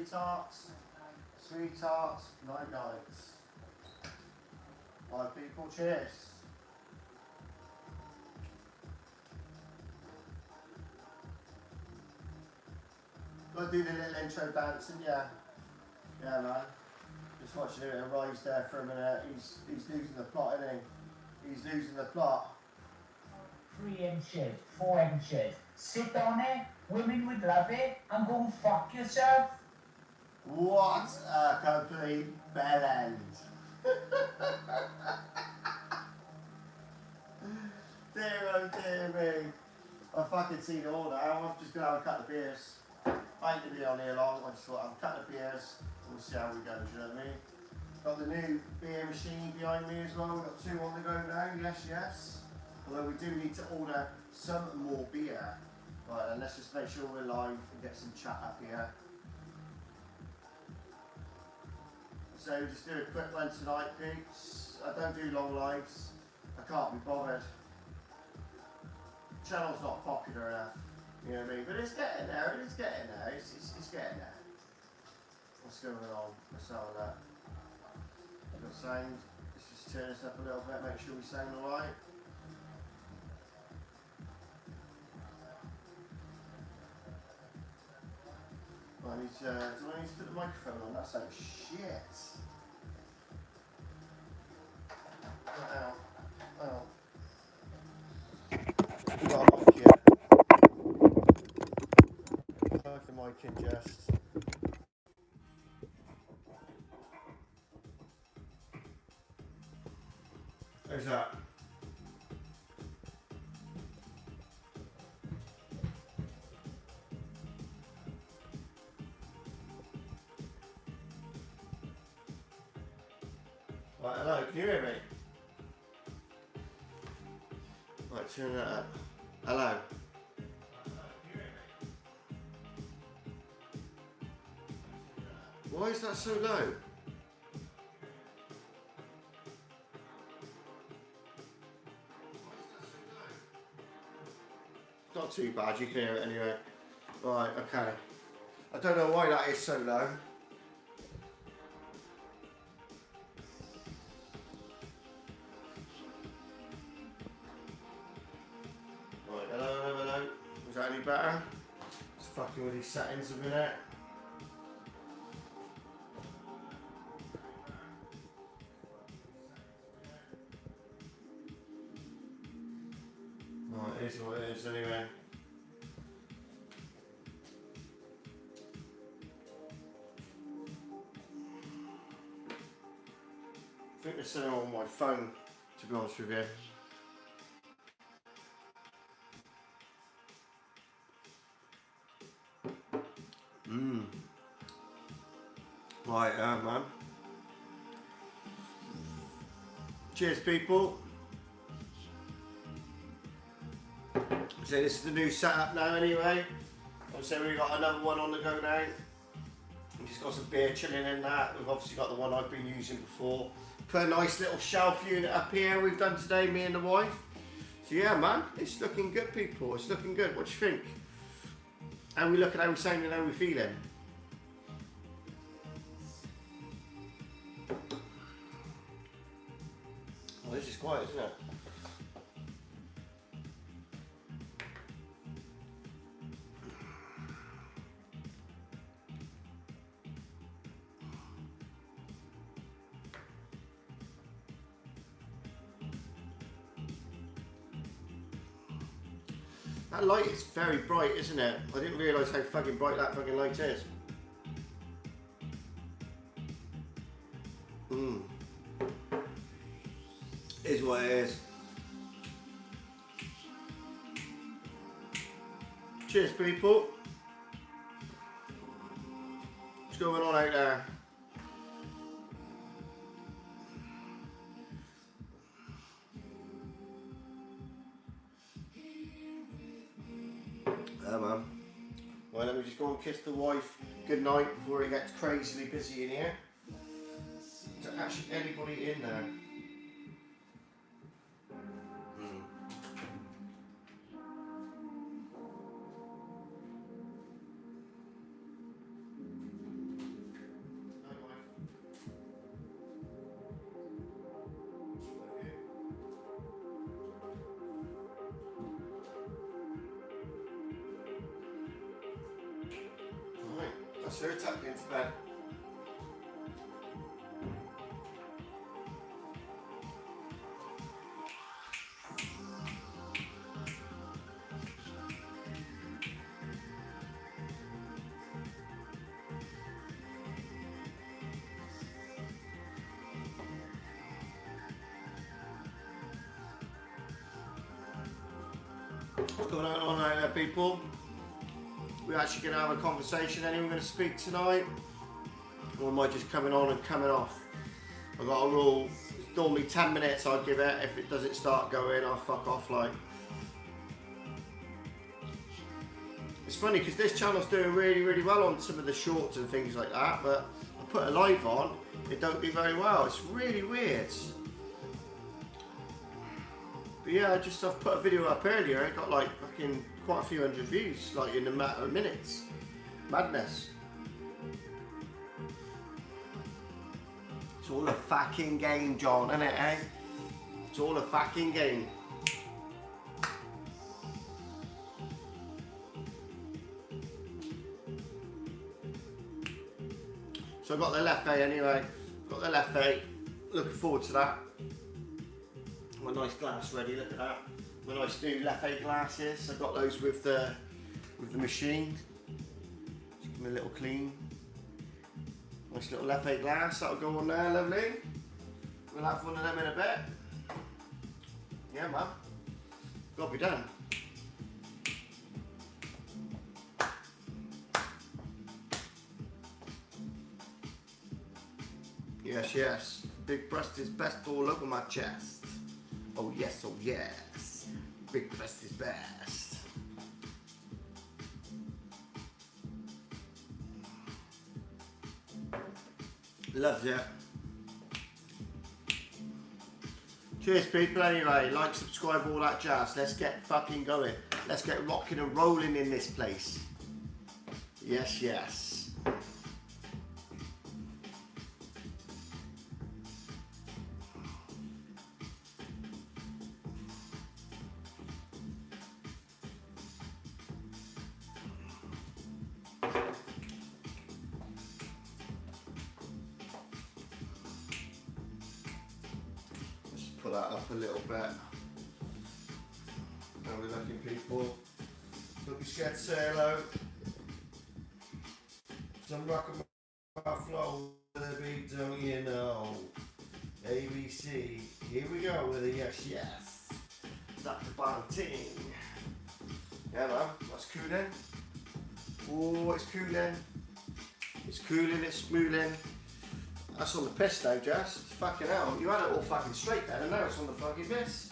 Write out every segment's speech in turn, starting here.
sweethearts. Sweethearts, night nights. Right, people, cheers. Gotta do the little intro dancing, yeah. Yeah, man. Just watching it arise there for a minute. He's losing the plot, isn't he? He's losing the plot. 3 inches, 4 inches. Sit on it, women would love it, and go and fuck yourself. What a complete bellend. Dear oh dear me. I fucking seen it all now. I'm just gonna have a couple of beers. I ain't gonna be on here long. I just thought I'll have a couple of beers and we'll see how we go, do you know what I mean? Got the new beer machine behind me as well. We've got 2 on the go now, yes. Although we do need to order some more beer. Right, and let's just make sure we're live and get some chat up here. So just do a quick one tonight, peeps. I don't do long lives. I can't be bothered. Channel's not popular enough, you know what I mean? But it's getting there, it's getting there, it's getting there. What's going on? Let's have that. I've got sound. Let's just turn this up a little bit, make sure we sound alright. Do I need to put the microphone on? That sounds shit. Ow. Ow. We got a mic here. Plug the mic in just. How's that? Right, hello, can you hear me? Right, turn that up. Hello. Why is that so low? Not too bad, you can hear it anyway. Right, okay. I don't know why that is so low. Right, hello. Is that any better? Just fucking with these settings a minute. Right, it is what it is anyway. I think there's something on my phone, to be honest with you. Right, man. Cheers, people. So this is the new setup now anyway. So we've got another one on the go now. We've just got some beer chilling in that. We've obviously got the one I've been using before. Put a nice little shelf unit up here we've done today, me and the wife. So yeah, man, it's looking good, people. It's looking good. What do you think? How we looking, how we sounding, how we feeling? Oh, this is quiet, isn't it? That light is very bright, isn't it? I didn't realise how fucking bright that fucking light is. Is what it is. Cheers, people. What's going on out there? Man. Well, let me just go and kiss the wife good night before it gets crazily busy in here. Is there actually anybody in there? That's her tucked into bed. What's going on out there, people? We're actually going to have a conversation. Anyone going to speak tonight? Or am I just coming on and coming off? I've got a rule. It's normally 10 minutes I'll give it. If it doesn't start going, I'll fuck off. Like, it's funny because this channel's doing really, really well on some of the shorts and things like that, but I put a live on, it don't do very well. It's really weird. But yeah, I've put a video up earlier. It got like fucking quite a few hundred views, like in a matter of minutes. Madness. It's all a fucking game, John, isn't it, eh? It's all a fucking game. So I've got the left A anyway. Got the left A. Looking forward to that. My nice glass ready, look at that. My nice new left A glasses. I've got those with the machine. Just give me a little clean. Nice little left A glass, that'll go on there, lovely. We'll have one of them in a bit. Yeah, man. Gotta be done. Yes, yes. Big breast is best all over my chest. Oh yes, oh yes. Big breast is best. Loves it. Cheers, people. Anyway, like, subscribe, all that jazz. Let's get fucking going. Let's get rocking and rolling in this place. Yes, yes. Put that up a little bit. How we looking, people? Don't be scared to say hello. Some rock and roll flow with a beat, don't you know? ABC, here we go with a yes, yes. Dr. Bonting. Yeah, man, that's cooling. Oh, it's cooling. It's cooling, it's smoothing. That's on the piss now, Jess. Fucking hell, you had it all fucking straight then, and now it's on the fucking piss.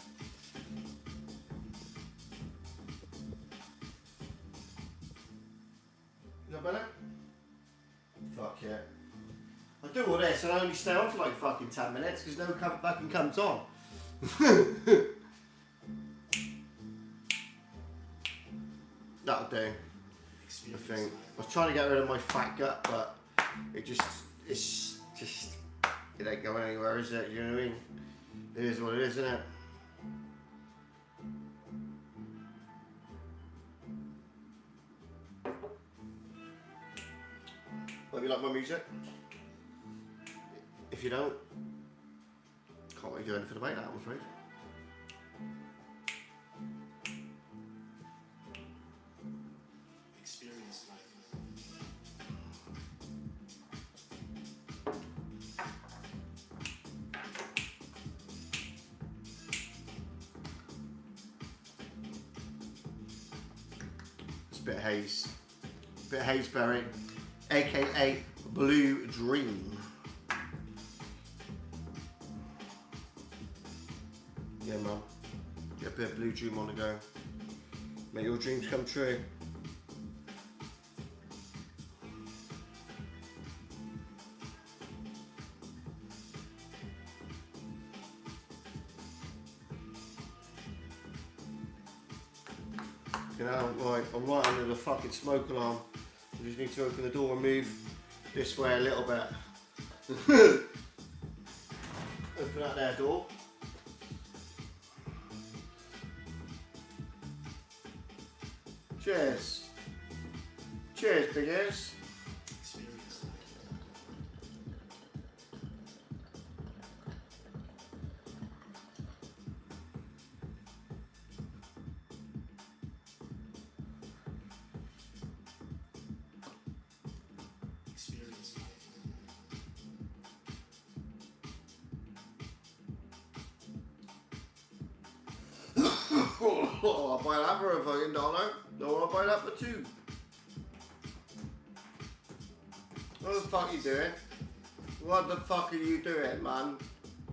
Is that better? Fuck yeah. I do all this and I only stay on for like fucking 10 minutes because no fucking comes on. That'll do. I think. I was trying to get rid of my fat gut, but it ain't going anywhere, is it? You know what I mean? It is what it is, isn't it? Hope you like my music. If you don't, can't really do anything about that, I'm afraid. Experience life. It's a bit of haze. A bit of hazeberry, aka Blue Dream. Yeah, man. Get a bit of Blue Dream on the go. Make your dreams come true. You know, right, I'm right under the fucking smoke alarm. I just need to open the door and move this way a little bit. Open that there door. Cheers. Cheers, big ears. I'll buy that for a fucking $1. No, I'll buy that for $2. What the fuck are you doing? What the fuck are you doing, man?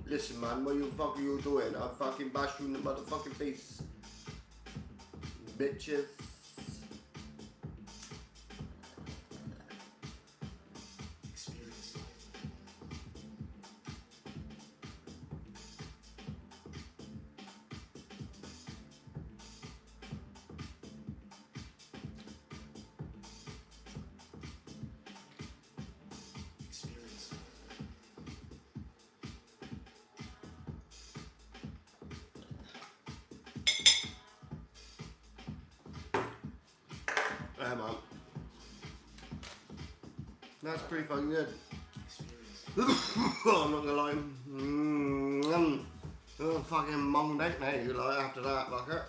Listen, man, what the fuck are you doing? I'll fucking bash you in the motherfucking face. Bitches. Experience life. Experience life. Yeah, man. That's pretty fucking good. Experience. I'm not gonna lie. Oh, fucking monged out now, you like, after that, fucker.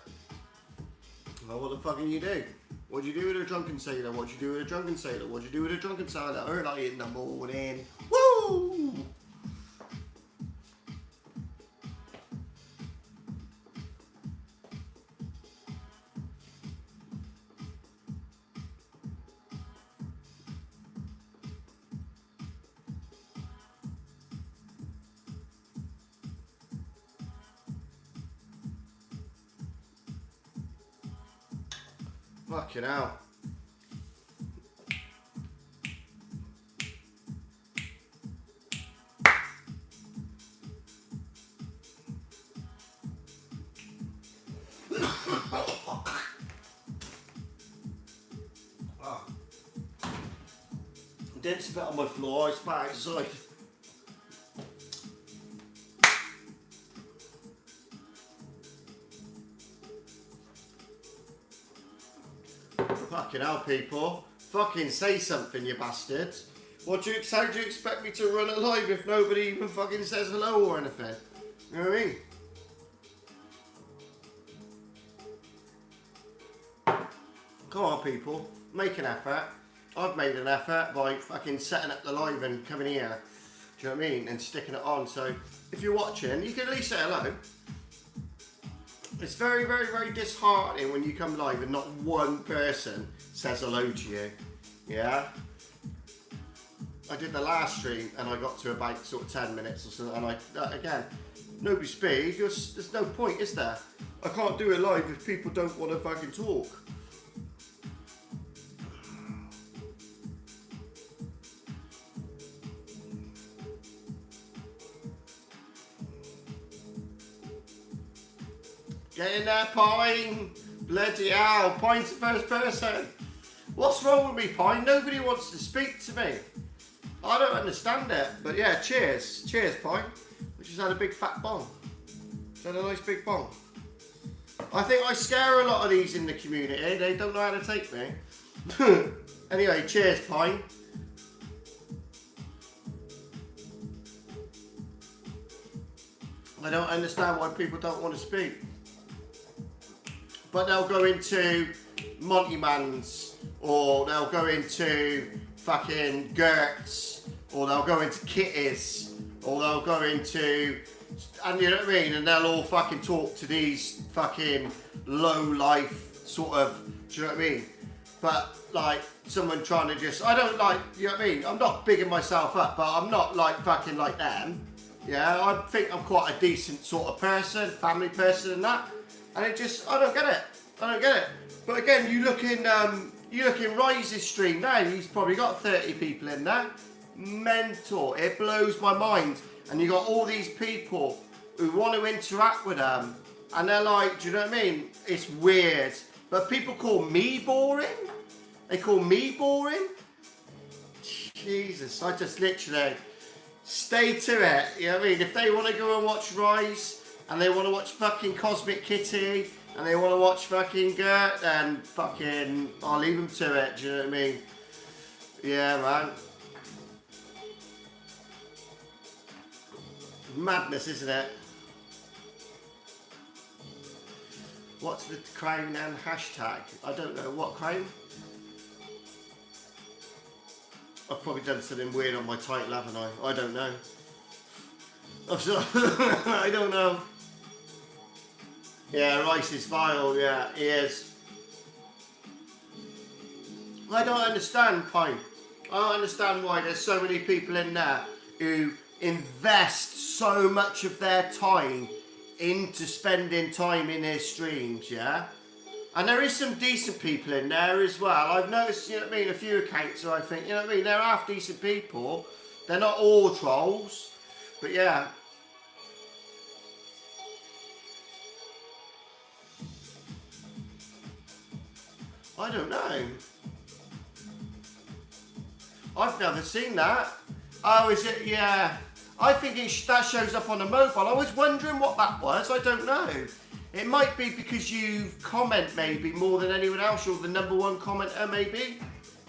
Well, what the fuck can you do? What'd you do with a drunken sailor? What'd you do with a drunken sailor? What'd you do with a drunken sailor? Early in the morning. Woo! Fucking hell. Didn't spit on my floor, I spat outside. Fucking hell, people. Fucking say something, you bastards. How do you expect me to run a live if nobody even fucking says hello or anything? You know what I mean? Come on, people. Make an effort. I've made an effort by fucking setting up the live and coming here. Do you know what I mean? And sticking it on. So, if you're watching, you can at least say hello. It's very, very, very disheartening when you come live and not one person says hello to you. Yeah? I did the last stream and I got to about sort of 10 minutes or so, and again, nobody speaks. There's no point, is there? I can't do it live if people don't want to fucking talk. Get in there, Pine! Bloody hell, Pine's the first person. What's wrong with me, Pine? Nobody wants to speak to me. I don't understand it. But yeah, cheers. Cheers, Pine. We just had a big fat bong. Just had a nice big bong. I think I scare a lot of these in the community. They don't know how to take me. Anyway, cheers, Pine. I don't understand why people don't want to speak. But they'll go into Monty Man's, or they'll go into fucking Gertz, or they'll go into Kitty's, or they'll go into, and you know what I mean, and they'll all fucking talk to these fucking low life sort of, do you know what I mean? But like someone trying to just, I don't like, you know what I mean? I'm not bigging myself up, but I'm not like fucking like them. Yeah, I think I'm quite a decent sort of person, family person and that. And it just, I don't get it. I don't get it. But again, you look in Rise's stream now, he's probably got 30 people in there. Mental. It blows my mind. And you got all these people who want to interact with them. And they're like, do you know what I mean? It's weird. But people call me boring. They call me boring. Jesus, I just literally stay to it. You know what I mean? If they want to go and watch Rise, and they want to watch fucking Cosmic Kitty, and they want to watch fucking Gert, then fucking, I'll leave them to it, do you know what I mean? Yeah, man. Madness, isn't it? What's the crown and hashtag? I don't know. What crown? I've probably done something weird on my title, haven't I? I don't know. I don't know. Yeah, Rice is vile, yeah, he is. I don't understand, Pine. I don't understand why there's so many people in there who invest so much of their time into spending time in their streams, yeah? And there is some decent people in there as well. I've noticed, you know what I mean, a few accounts where I think, you know what I mean, they're half decent people. They're not all trolls, but yeah. I don't know. I've never seen that. Oh, is it? Yeah. I think that shows up on a mobile. I was wondering what that was. I don't know. It might be because you comment maybe more than anyone else. You're the number one commenter maybe.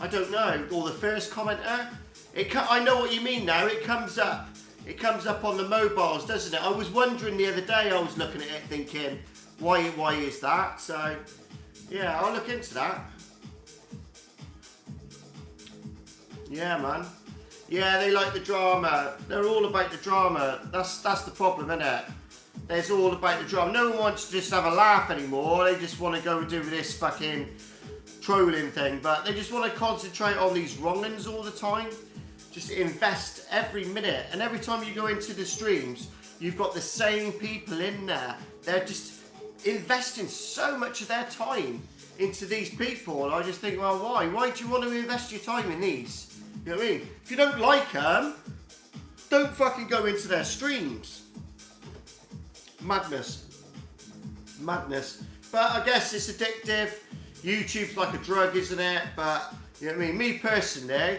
I don't know. Or the first commenter. I know what you mean now. It comes up. It comes up on the mobiles, doesn't it? I was wondering the other day. I was looking at it thinking, why is that? So, yeah, I'll look into that. Yeah, man. Yeah, they like the drama. They're all about the drama. That's the problem, isn't it? It's all about the drama. No one wants to just have a laugh anymore. They just want to go and do this fucking trolling thing. But they just want to concentrate on these wrong-uns all the time. Just invest every minute. And every time you go into the streams, you've got the same people in there. They're just investing so much of their time into these people. And I just think, well, why? Why do you want to invest your time in these? You know what I mean? If you don't like them, don't fucking go into their streams. Madness. Madness. But I guess it's addictive. YouTube's like a drug, isn't it? But, you know what I mean? Me personally,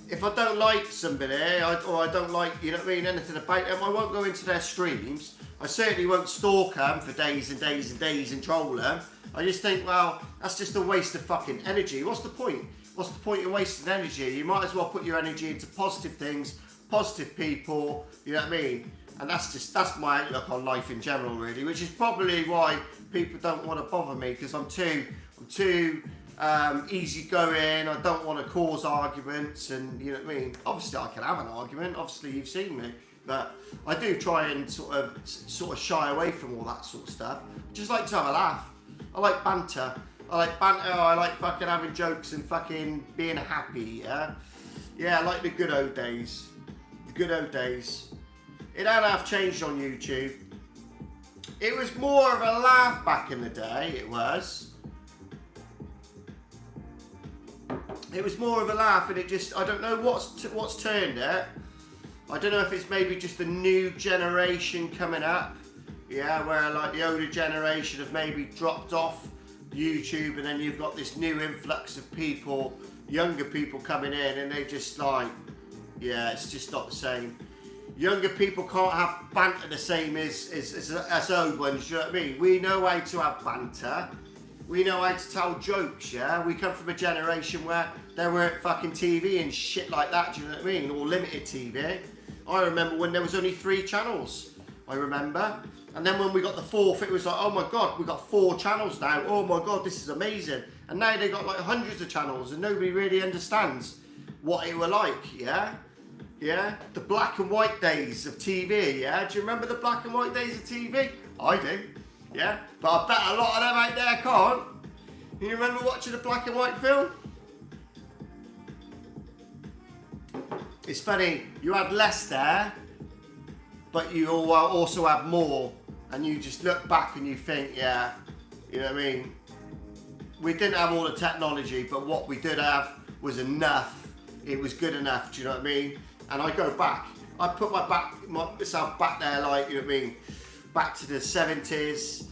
if I don't like somebody, or I don't like, you know what I mean, anything about them, I won't go into their streams. I certainly won't stalk them for days and days and days and troll them. I just think, well, that's just a waste of fucking energy. What's the point? What's the point of wasting energy? You might as well put your energy into positive things, positive people, you know what I mean? And that's my outlook on life in general, really, which is probably why people don't want to bother me, because I'm too easygoing. I don't want to cause arguments, and you know what I mean. Obviously, I can have an argument. Obviously, you've seen me, but I do try and sort of shy away from all that sort of stuff. Just like to have a laugh. I like banter. I like fucking having jokes and fucking being happy. Yeah, I like the good old days. The good old days. It ain't half changed on YouTube. It was more of a laugh back in the day. It was. It was more of a laugh, and it just, I don't know what's turned it. I don't know if it's maybe just the new generation coming up. Yeah, where like the older generation have maybe dropped off YouTube, and then you've got this new influx of people, younger people coming in, and they just like, yeah, it's just not the same. Younger people can't have banter the same as old ones, you know what I mean? We know how to have banter. We know how to tell jokes, yeah? We come from a generation where there weren't fucking TV and shit like that, do you know what I mean? Or limited TV. I remember when there was only 3 channels, I remember. And then when we got the 4th, it was like, oh my God, we've got 4 channels now. Oh my God, this is amazing. And now they got like hundreds of channels, and nobody really understands what it were like, yeah? Yeah? The black and white days of TV, yeah? Do you remember the black and white days of TV? I do, yeah? But I bet a lot of them out there can't. You remember watching a black and white film? It's funny, you had less there, but you also had more. And you just look back and you think, yeah, you know what I mean? We didn't have all the technology, but what we did have was enough. It was good enough, do you know what I mean? And I go back, I put myself back there, like, you know what I mean? Back to the 70s,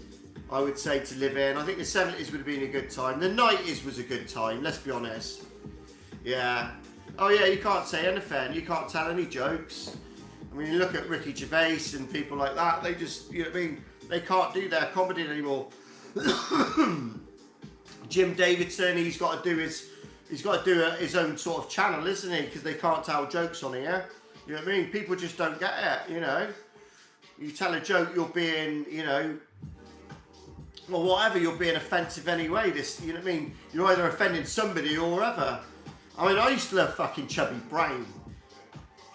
I would say, to live in. I think the 70s would have been a good time. The 90s was a good time, let's be honest. Yeah. Oh yeah, you can't say anything, you can't tell any jokes. I mean, you look at Ricky Gervais and people like that, they just, you know what I mean, they can't do their comedy anymore. Jim Davidson, he's got to do his own sort of channel, isn't he? Because they can't tell jokes on here. You know what I mean? People just don't get it, you know. You tell a joke, you're being, you know, or whatever, you're being offensive anyway. You know what I mean? You're either offending somebody or other. I mean, I used to love fucking Chubby Brown.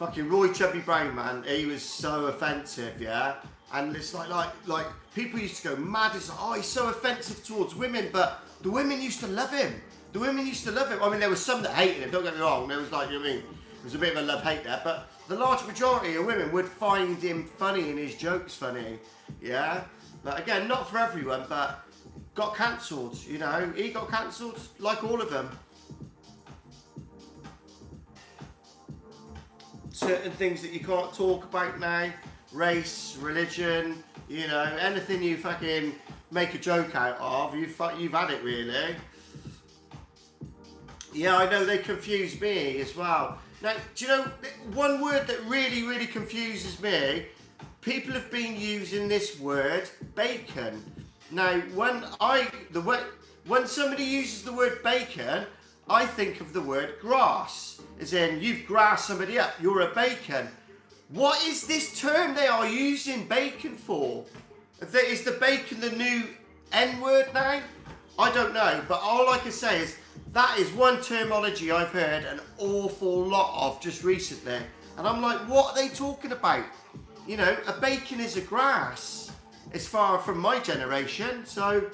Fucking Roy Chubby Brown, man. He was so offensive, yeah? And it's like people used to go mad. It's like, oh, he's so offensive towards women, but the women used to love him. The women used to love him. I mean, there was some that hated him. Don't get me wrong. There was like, you know what I mean, there was a bit of a love-hate there, but the large majority of women would find him funny and his jokes funny. Yeah, but again, not for everyone, but got cancelled. You know, he got cancelled like all of them. Certain things that you can't talk about now, race, religion, you know, anything you fucking make a joke out of, you've had it really. Yeah, I know they confuse me as well. Now, do you know, one word that really, really confuses me, people have been using this word, bacon. Now, when somebody uses the word bacon, I think of the word grass, as in you've grassed somebody up, you're a bacon. What is this term they are using bacon for? Is the bacon the new N-word now? I don't know, but all I can say is that is one terminology I've heard an awful lot of just recently. And I'm like, what are they talking about? You know, a bacon is a grass. It's far from my generation, so...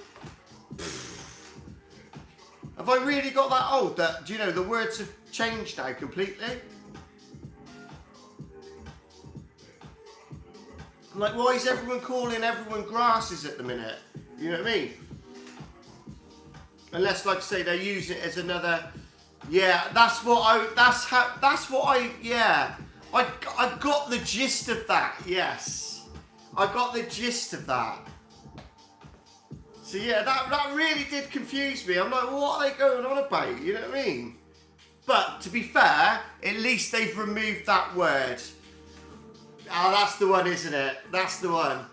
Have I really got that old that, do you know, the words have changed now completely? I'm like, why is everyone calling everyone grasses at the minute? You know what I mean? Unless, like I say, they use it as another, yeah, I got the gist of that, yes. I got the gist of that. So yeah, that really did confuse me. I'm like, what are they going on about? You know what I mean? But to be fair, at least they've removed that word. Oh, that's the one, isn't it? That's the one.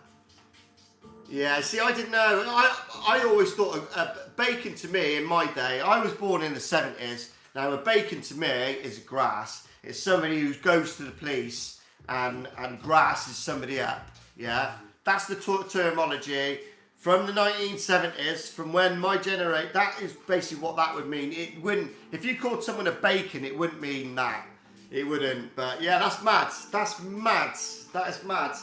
Yeah, see, I didn't know. I always thought of bacon to me in my day. I was born in the 70s. Now, a bacon to me is a grass. It's somebody who goes to the police and grasses somebody up. Yeah, that's the terminology from the 1970s. From when my generation, that is basically what that would mean. It wouldn't. If you called someone a bacon, it wouldn't mean that. It wouldn't. But yeah, that's mad. That's mad. That is mad.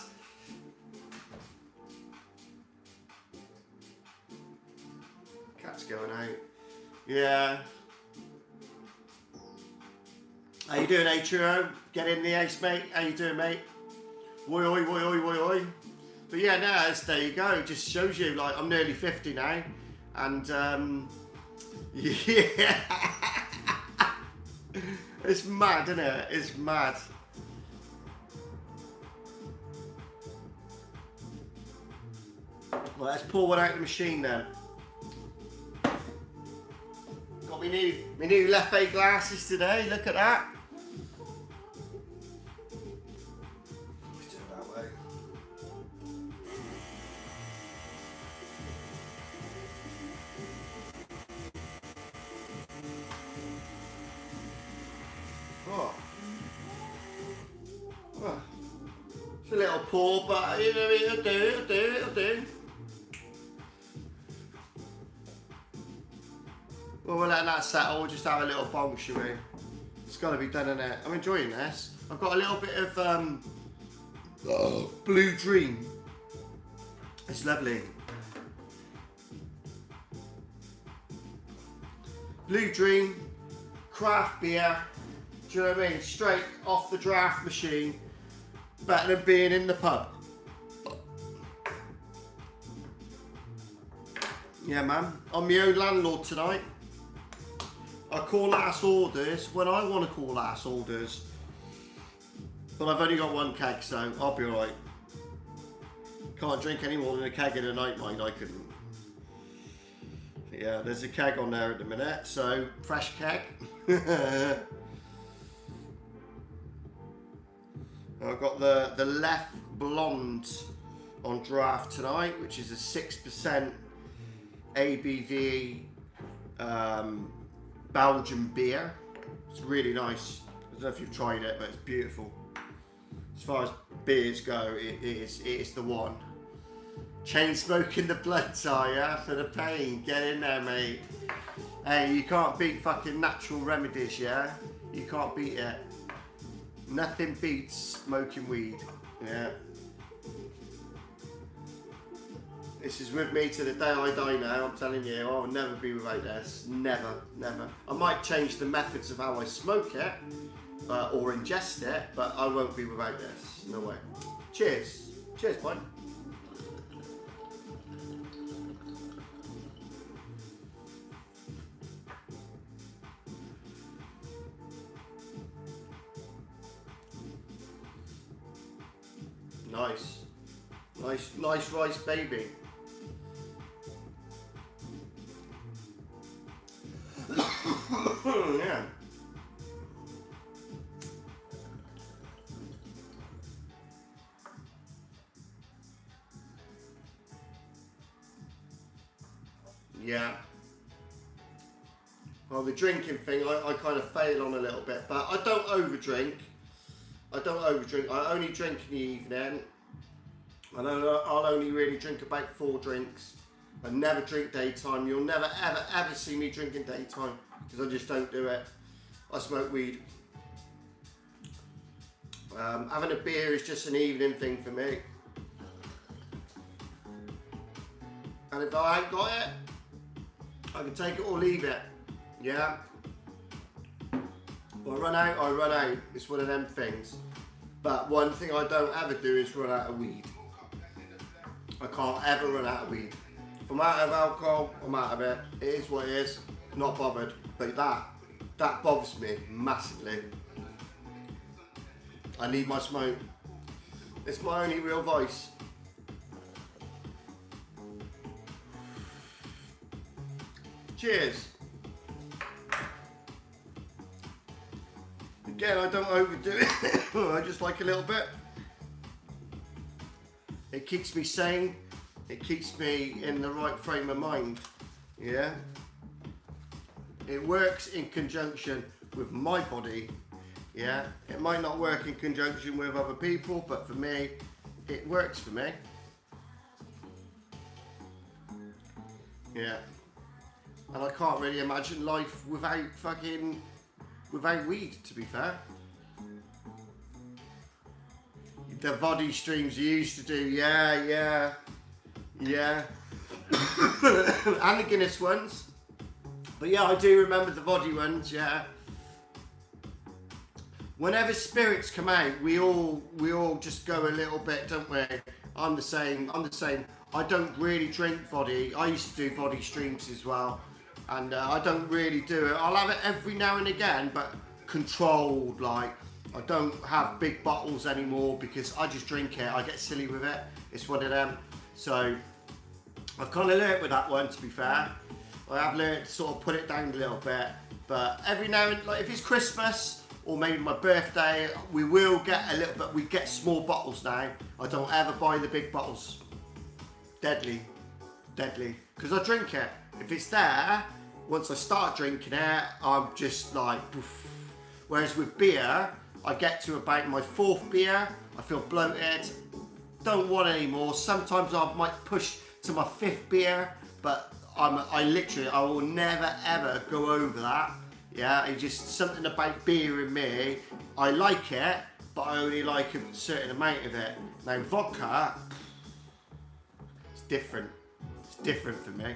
Cat's going out. Yeah. How you doing, H2O? Get in the ace, mate. How you doing, mate? Oi, oi, oi, oi, oi, oi. But yeah, no, there you go. It just shows you, like, I'm nearly 50 now. And, yeah. It's mad, isn't it? It's mad. Well, let's pour one out of the machine then. Got my new Leffe glasses today. Look at that. Let's do it that way. Oh. Oh. It's a little pour, but you know, it'll do. Well, we're letting that settle. We'll just have a little bong, shall we? It's got to be done, innit? I'm enjoying this. I've got a little bit of Blue Dream. It's lovely. Blue Dream, craft beer. Do you know what I mean? Straight off the draft machine. Better than being in the pub. Yeah, man. I'm my own landlord tonight. I call ass orders when I want to call ass orders. But I've only got one keg, so I'll be alright. Can't drink any more than a keg in a night, mind. I couldn't. Yeah, there's a keg on there at the minute, so fresh keg. I've got the Left Blonde on draft tonight, which is a 6% ABV Belgian beer. It's really nice. I don't know if you've tried it, but it's beautiful. As far as beers go, it is the one. Chain smoking the bloods, are ya? For the pain. Get in there, mate. Hey, you can't beat fucking natural remedies, yeah? You can't beat it. Nothing beats smoking weed. Yeah. This is with me to the day I die now, I'm telling you, I'll never be without this. Never, never. I might change the methods of how I smoke it, or ingest it, but I won't be without this. No way. Cheers. Cheers, boy. Nice. Nice rice baby. Yeah. Yeah. Well, the drinking thing, I kind of fail on a little bit, but I don't overdrink. I only drink in the evening. And I'll only really drink about 4 drinks. I never drink daytime. You'll never, ever see me drinking daytime because I just don't do it. I smoke weed. Having a beer is just an evening thing for me. And if I ain't got it, I can take it or leave it. Yeah. If I run out, I run out. It's one of them things. But one thing I don't ever do is run out of weed. I can't ever run out of weed. If I'm out of alcohol, I'm out of it. It is what it is. Not bothered. But that bothers me massively. I need my smoke. It's my only real vice. Cheers. Again, I don't overdo it. I just like a little bit. It keeps me sane. It keeps me in the right frame of mind. Yeah. It works in conjunction with my body. Yeah. It might not work in conjunction with other people, but for me, it works for me. Yeah. And I can't really imagine life without weed, to be fair. The body streams you used to do, yeah. And the Guinness ones. But yeah, I do remember the body ones, yeah. Whenever spirits come out, we all just go a little bit, don't we? I'm the same. I don't really drink body. I used to do body streams as well. And I don't really do it. I'll have it every now and again, but controlled, like. I don't have big bottles anymore because I just drink it. I get silly with it. It's one of them. So I've kind of learnt with that one, to be fair. I have learnt to sort of put it down a little bit. But every now and like if it's Christmas or maybe my birthday, we will get a little bit. We get small bottles now. I don't ever buy the big bottles. Deadly. Because I drink it. If it's there, once I start drinking it, I'm just like, poof. Whereas with beer, I get to about my 4th beer, I feel bloated, don't want any more. Sometimes I might push to my 5th beer, but I will never ever go over that. Yeah, it's just something about beer in me. I like it, but I only like a certain amount of it. Now vodka, it's different. It's different for me.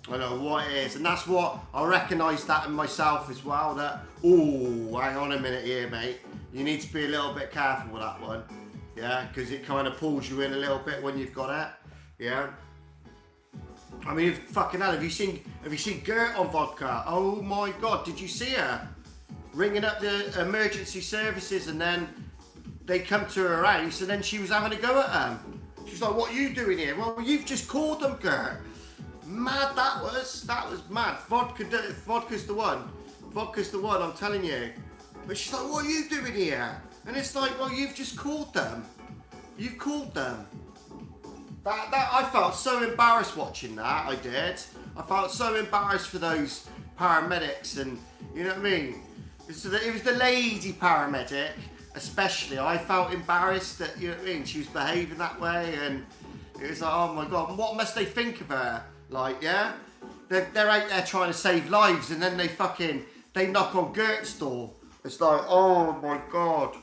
I don't know what it is, and that's what I recognise that in myself as well. That hang on a minute here, mate. You need to be a little bit careful with that one, yeah, because it kind of pulls you in a little bit when you've got it, yeah. I mean, fucking hell, have you seen Gert on vodka? Oh my God, did you see her ringing up the emergency services, and then they come to her house, and then she was having a go at them. She's like, "What are you doing here?" "Well, you've just called them, Gert." Mad that was mad. Vodka's the one, I'm telling you. But she's like, "What are you doing here?" And it's like, well, you've just called them. You've called them. That I felt so embarrassed watching that, I did. I felt so embarrassed for those paramedics, and you know what I mean? It was the lady paramedic, especially. I felt embarrassed that, you know what I mean, she was behaving that way, and it was like, oh my God, what must they think of her? Like, yeah, they're out there trying to save lives, and then they knock on Gert's door. It's like, oh my God.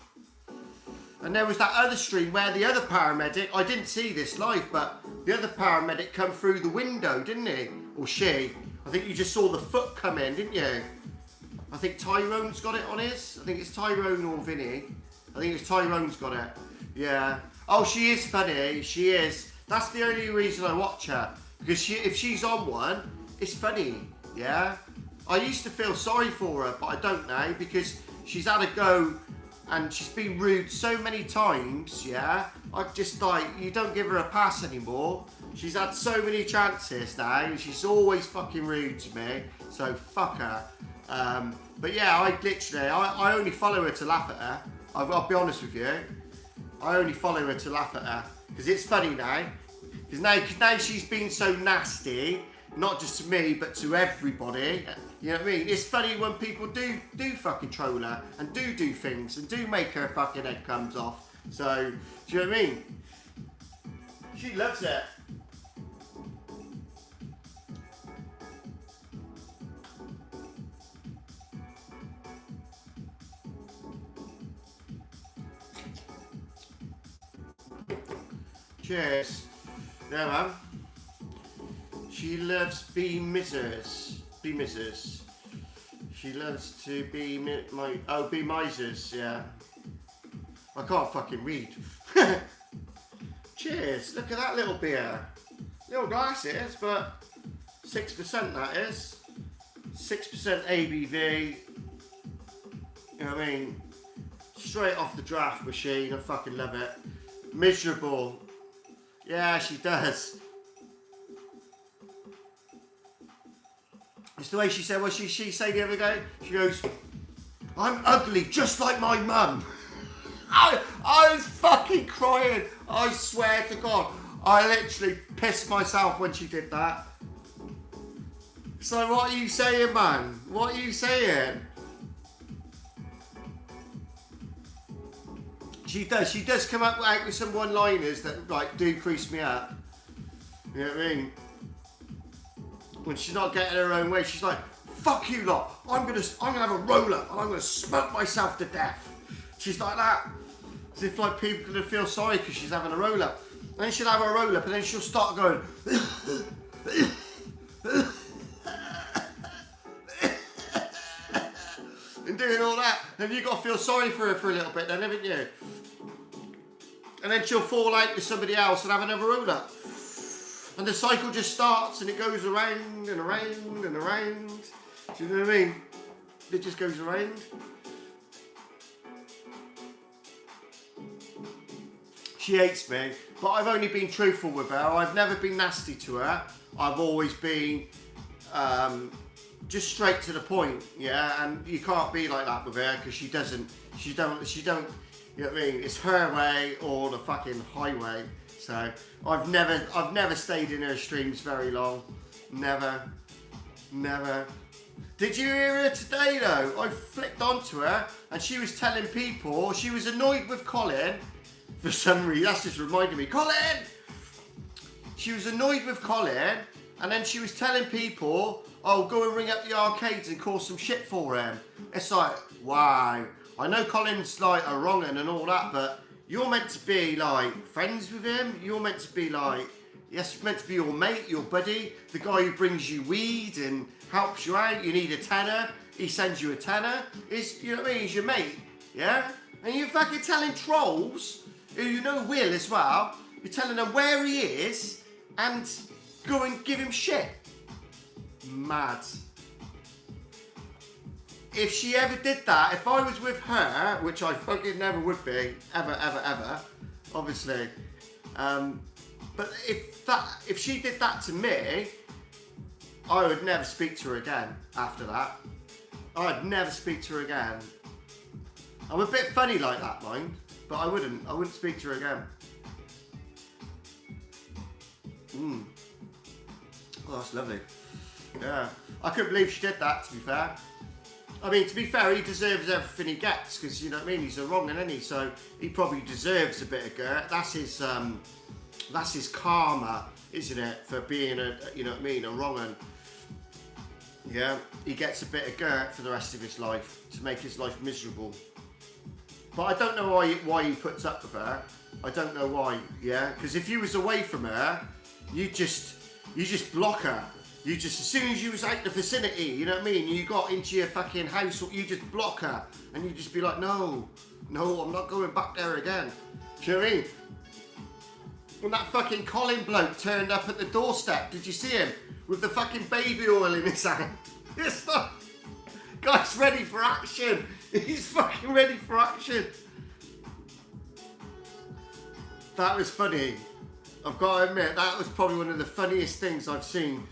And there was that other stream where the other paramedic, I didn't see this live, but the other paramedic come through the window, didn't he? Or she. I think you just saw the foot come in, didn't you? I think Tyrone's got it on his. I think it's Tyrone or Vinny. I think it's Tyrone's got it. Yeah. Oh, she is funny. She is. That's the only reason I watch her. Because if she's on one, it's funny. Yeah. I used to feel sorry for her, but I don't now because she's had a go and she's been rude so many times. Yeah. I just like, you don't give her a pass anymore. She's had so many chances now and she's always fucking rude to me. So fuck her. But yeah, I only follow her to laugh at her. I'll be honest with you. I only follow her to laugh at her because it's funny now. Because now she's been so nasty, not just to me but to everybody. You know what I mean? It's funny when people do fucking troll her and do things and do make her fucking head comes off. So do you know what I mean? She loves it. Cheers. Yeah, man. She loves being Mrs. Be Mrs. She loves to be be misers, yeah. I can't fucking read. Cheers. Look at that little beer. Little glass it is, but 6% that is. 6% ABV. You know what I mean? Straight off the draft machine. I fucking love it. Miserable. Yeah, she does. It's the way she said, what she said the other day? She goes, I'm ugly just like my mum. I was fucking crying. I swear to God. I literally pissed myself when she did that. So what are you saying, man? What are you saying? She does come up out with some one-liners that like do crease me up. You know what I mean? When she's not getting her own way, she's like, "Fuck you lot! I'm gonna have a roll up and I'm gonna smoke myself to death." She's like that, as if like people are gonna feel sorry because she's having a roll up. And then she'll have a roll up and then she'll start going. And doing all that, and you've got to feel sorry for her for a little bit then, haven't you? And then she'll fall out with somebody else and have another roll up. And the cycle just starts and it goes around and around and around. Do you know what I mean? It just goes around. She hates me, but I've only been truthful with her. I've never been nasty to her. I've always been just straight to the point, yeah. And you can't be like that with her because she don't. You know what I mean? It's her way or the fucking highway. So I've never stayed in her streams very long. Never. Did you hear her today though? I flicked onto her and she was telling people she was annoyed with Colin. For some reason, that's just reminded me. Colin! She was annoyed with Colin and then she was telling people, oh, go and ring up the arcades and cause some shit for him. It's like, wow. I know Colin's like a wrong un and all that, but you're meant to be like friends with him. You're meant to be like, yes, meant to be your mate, your buddy, the guy who brings you weed and helps you out. You need a tenner, he sends you a tenner. You know what I mean? He's your mate, yeah? And you're fucking telling trolls, who you know will as well, you're telling them where he is and go and give him shit. Mad. If she ever did that, if I was with her, which I fucking never would be, ever, obviously. But if she did that to me, I would never speak to her again after that. I'd never speak to her again. I'm a bit funny like that, mind, but I wouldn't speak to her again. Oh, that's lovely. Yeah. I couldn't believe she did that, to be fair. I mean, to be fair, he deserves everything he gets, because, you know what I mean, he's a wrong un, isn't he? So he probably deserves a bit of dirt. That's his karma, isn't it, for being you know what I mean, a wrong un. Yeah, he gets a bit of dirt for the rest of his life, to make his life miserable. But I don't know why he puts up with her. I don't know why, yeah? Because if you was away from her, you just block her. You just, as soon as you was out the vicinity, you know what I mean? You got into your fucking house, you just block her. And you just be like, no, I'm not going back there again. Do you know what I mean? When that fucking Colin bloke turned up at the doorstep, did you see him? With the fucking baby oil in his hand. It's like, guy's ready for action. He's fucking ready for action. That was funny. I've got to admit, that was probably one of the funniest things I've seen.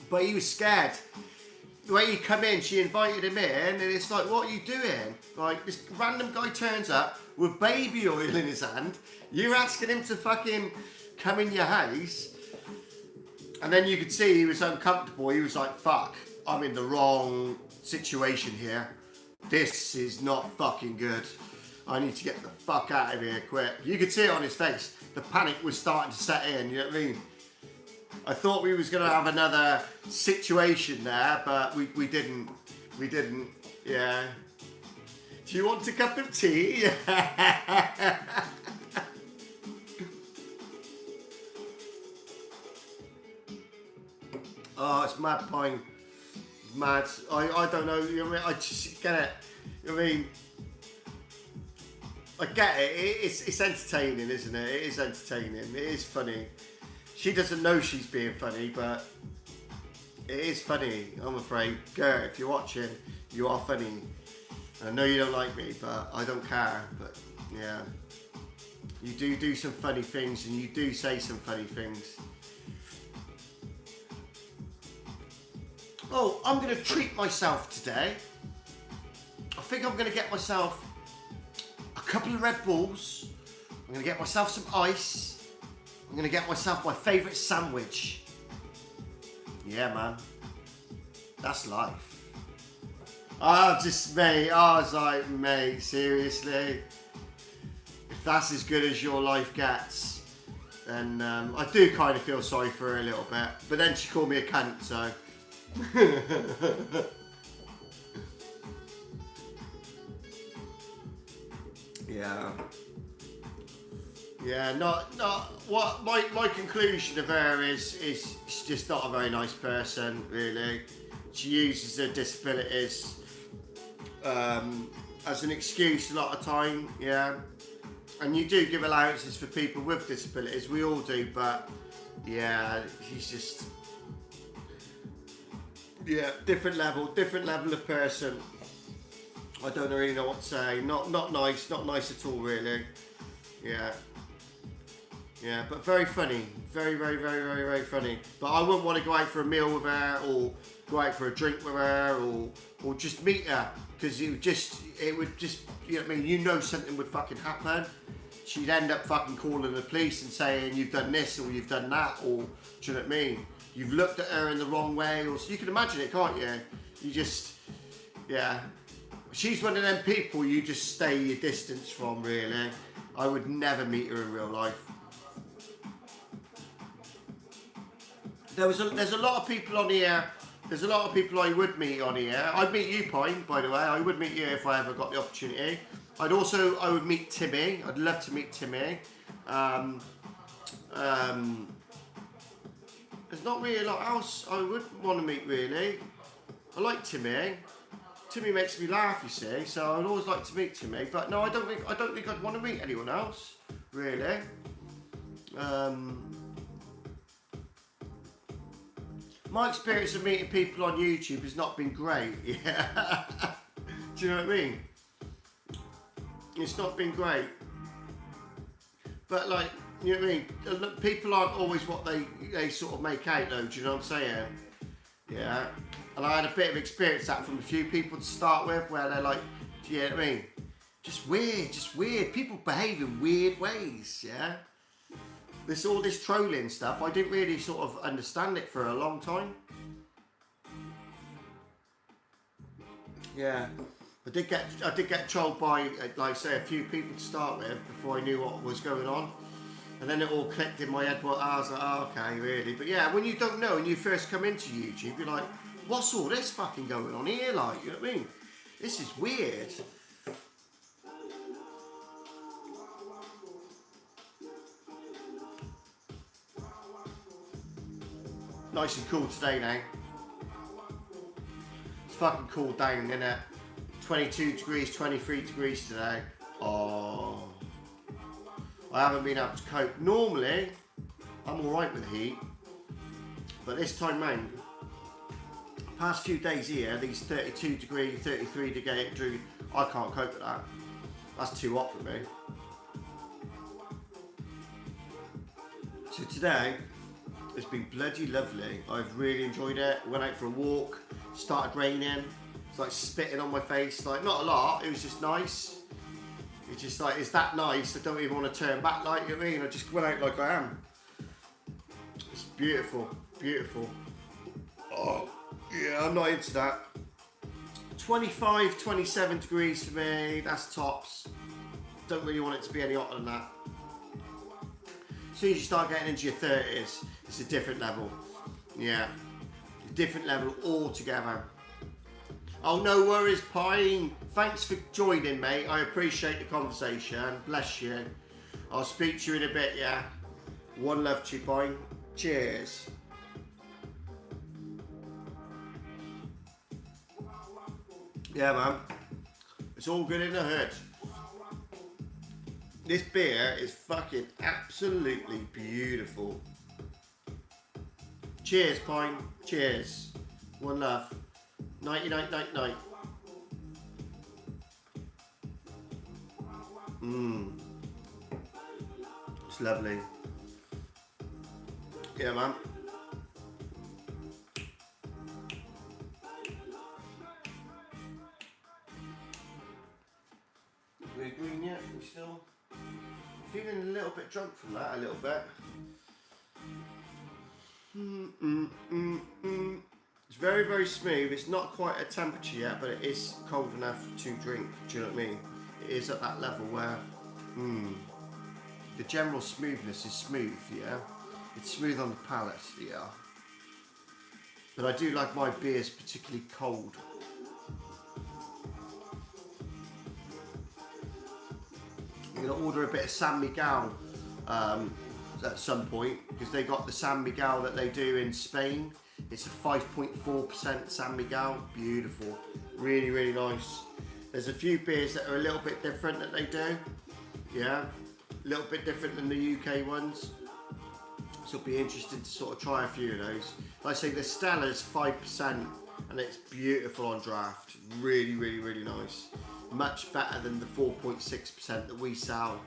But he was scared. The way he come in, she invited him in, and it's like, what are you doing? Like, this random guy turns up with baby oil in his hand. You're asking him to fucking come in your house. And then you could see he was uncomfortable. He was like, fuck, I'm in the wrong situation here. This is not fucking good. I need to get the fuck out of here quick. You could see it on his face. The panic was starting to set in, you know what I mean? I thought we was going to have another situation there, but we didn't. We didn't, yeah. Do you want a cup of tea? Oh, it's mad pine. Mad. I don't know. You know what I mean? I just get it. You know what I mean? I get it. It's entertaining, isn't it? It is entertaining. It is funny. She doesn't know she's being funny, but it is funny, I'm afraid. Gert, if you're watching, you are funny. I know you don't like me, but I don't care. But yeah, you do some funny things, and you do say some funny things. Oh, I'm going to treat myself today. I think I'm going to get myself a couple of Red Bulls. I'm going to get myself some ice. I'm going to get myself my favourite sandwich. Yeah, man. That's life. Mate, I was like, mate, seriously? If that's as good as your life gets, then I do kind of feel sorry for her a little bit. But then she called me a cunt, so... Yeah, not what my conclusion of her is she's just not a very nice person, really. She uses her disabilities as an excuse a lot of time, yeah. And you do give allowances for people with disabilities, we all do, but yeah, she's just different level of person. I don't really know what to say. Not nice at all, really. Yeah, but very funny. Very funny. But I wouldn't want to go out for a meal with her, or go out for a drink with her, or just meet her, because it would just, you know what I mean, you know something would fucking happen. She'd end up fucking calling the police and saying you've done this or you've done that, or do you know what I mean? You've looked at her in the wrong way, or you can imagine it, can't you? You just, yeah. She's one of them people you just stay your distance from, really. I would never meet her in real life. There's a lot of people on here. There's a lot of people I would meet on here. I'd meet you, Pine, by the way. I would meet you if I ever got the opportunity. I would meet Timmy. I'd love to meet Timmy. There's not really a lot else I would want to meet, really. I like Timmy. Timmy makes me laugh, you see, so I'd always like to meet Timmy. But no, I don't think I'd want to meet anyone else, really. My experience of meeting people on YouTube has not been great. Yeah. Do you know what I mean? It's not been great. But like, you know what I mean? People aren't always what they sort of make out, though. Do you know what I'm saying? Yeah. And I had a bit of experience that from a few people to start with, where they're like, do you know what I mean? Just weird. People behave in weird ways, yeah? All this trolling stuff, I didn't really sort of understand it for a long time. Yeah. I did get trolled by, like say, a few people to start with before I knew what was going on. And then it all clicked in my head, well, I was like, oh, okay, really. But yeah, when you don't know and you first come into YouTube, you're like, what's all this fucking going on here, like, you know what I mean? This is weird. nice and cool today now. It's fucking cooled down, innit? 22 degrees, 23 degrees today. Oh, I haven't been able to cope. Normally, I'm alright with the heat, but this time round, past few days here, these 32 degree, 33 degree, I can't cope with that. That's too hot for me. So today, it's been bloody lovely. I've really enjoyed it. Went out for a walk, started raining. It's like spitting on my face, like not a lot, it was just nice. It's just like, it's that nice, I don't even want to turn back, like, you know what I mean? I just went out like I am. It's beautiful, beautiful. Oh, yeah, I'm not into that. 25, 27 degrees for me, that's tops. Don't really want it to be any hotter than that. As soon as you start getting into your 30s, it's a different level. Yeah, a different level altogether. Oh, no worries, Pine. Thanks for joining, mate. I appreciate the conversation. Bless you. I'll speak to you in a bit, yeah? One love to you, Pine. Cheers. Yeah, man. It's all good in the hood. This beer is fucking absolutely beautiful. Cheers, Pine. Cheers. One love. Nighty night, night night. It's lovely. Yeah, man. We're green yet? We still feeling a little bit drunk from that, a little bit. It's very, very smooth. It's not quite at temperature yet, but it is cold enough to drink. Do you know what I mean? It is at that level where the general smoothness is smooth, yeah? It's smooth on the palate, yeah. But I do like my beers particularly cold. I'm going to order a bit of San Miguel at some point, because they got the San Miguel that they do in Spain. It's a 5.4% San Miguel. Beautiful. Really, really nice. There's a few beers that are a little bit different that they do. Yeah. A little bit different than the UK ones. So it'll be interesting to sort of try a few of those. Like I say, the Stella's 5% and it's beautiful on draft. Really, really, really nice. Much better than the 4.6% that we sell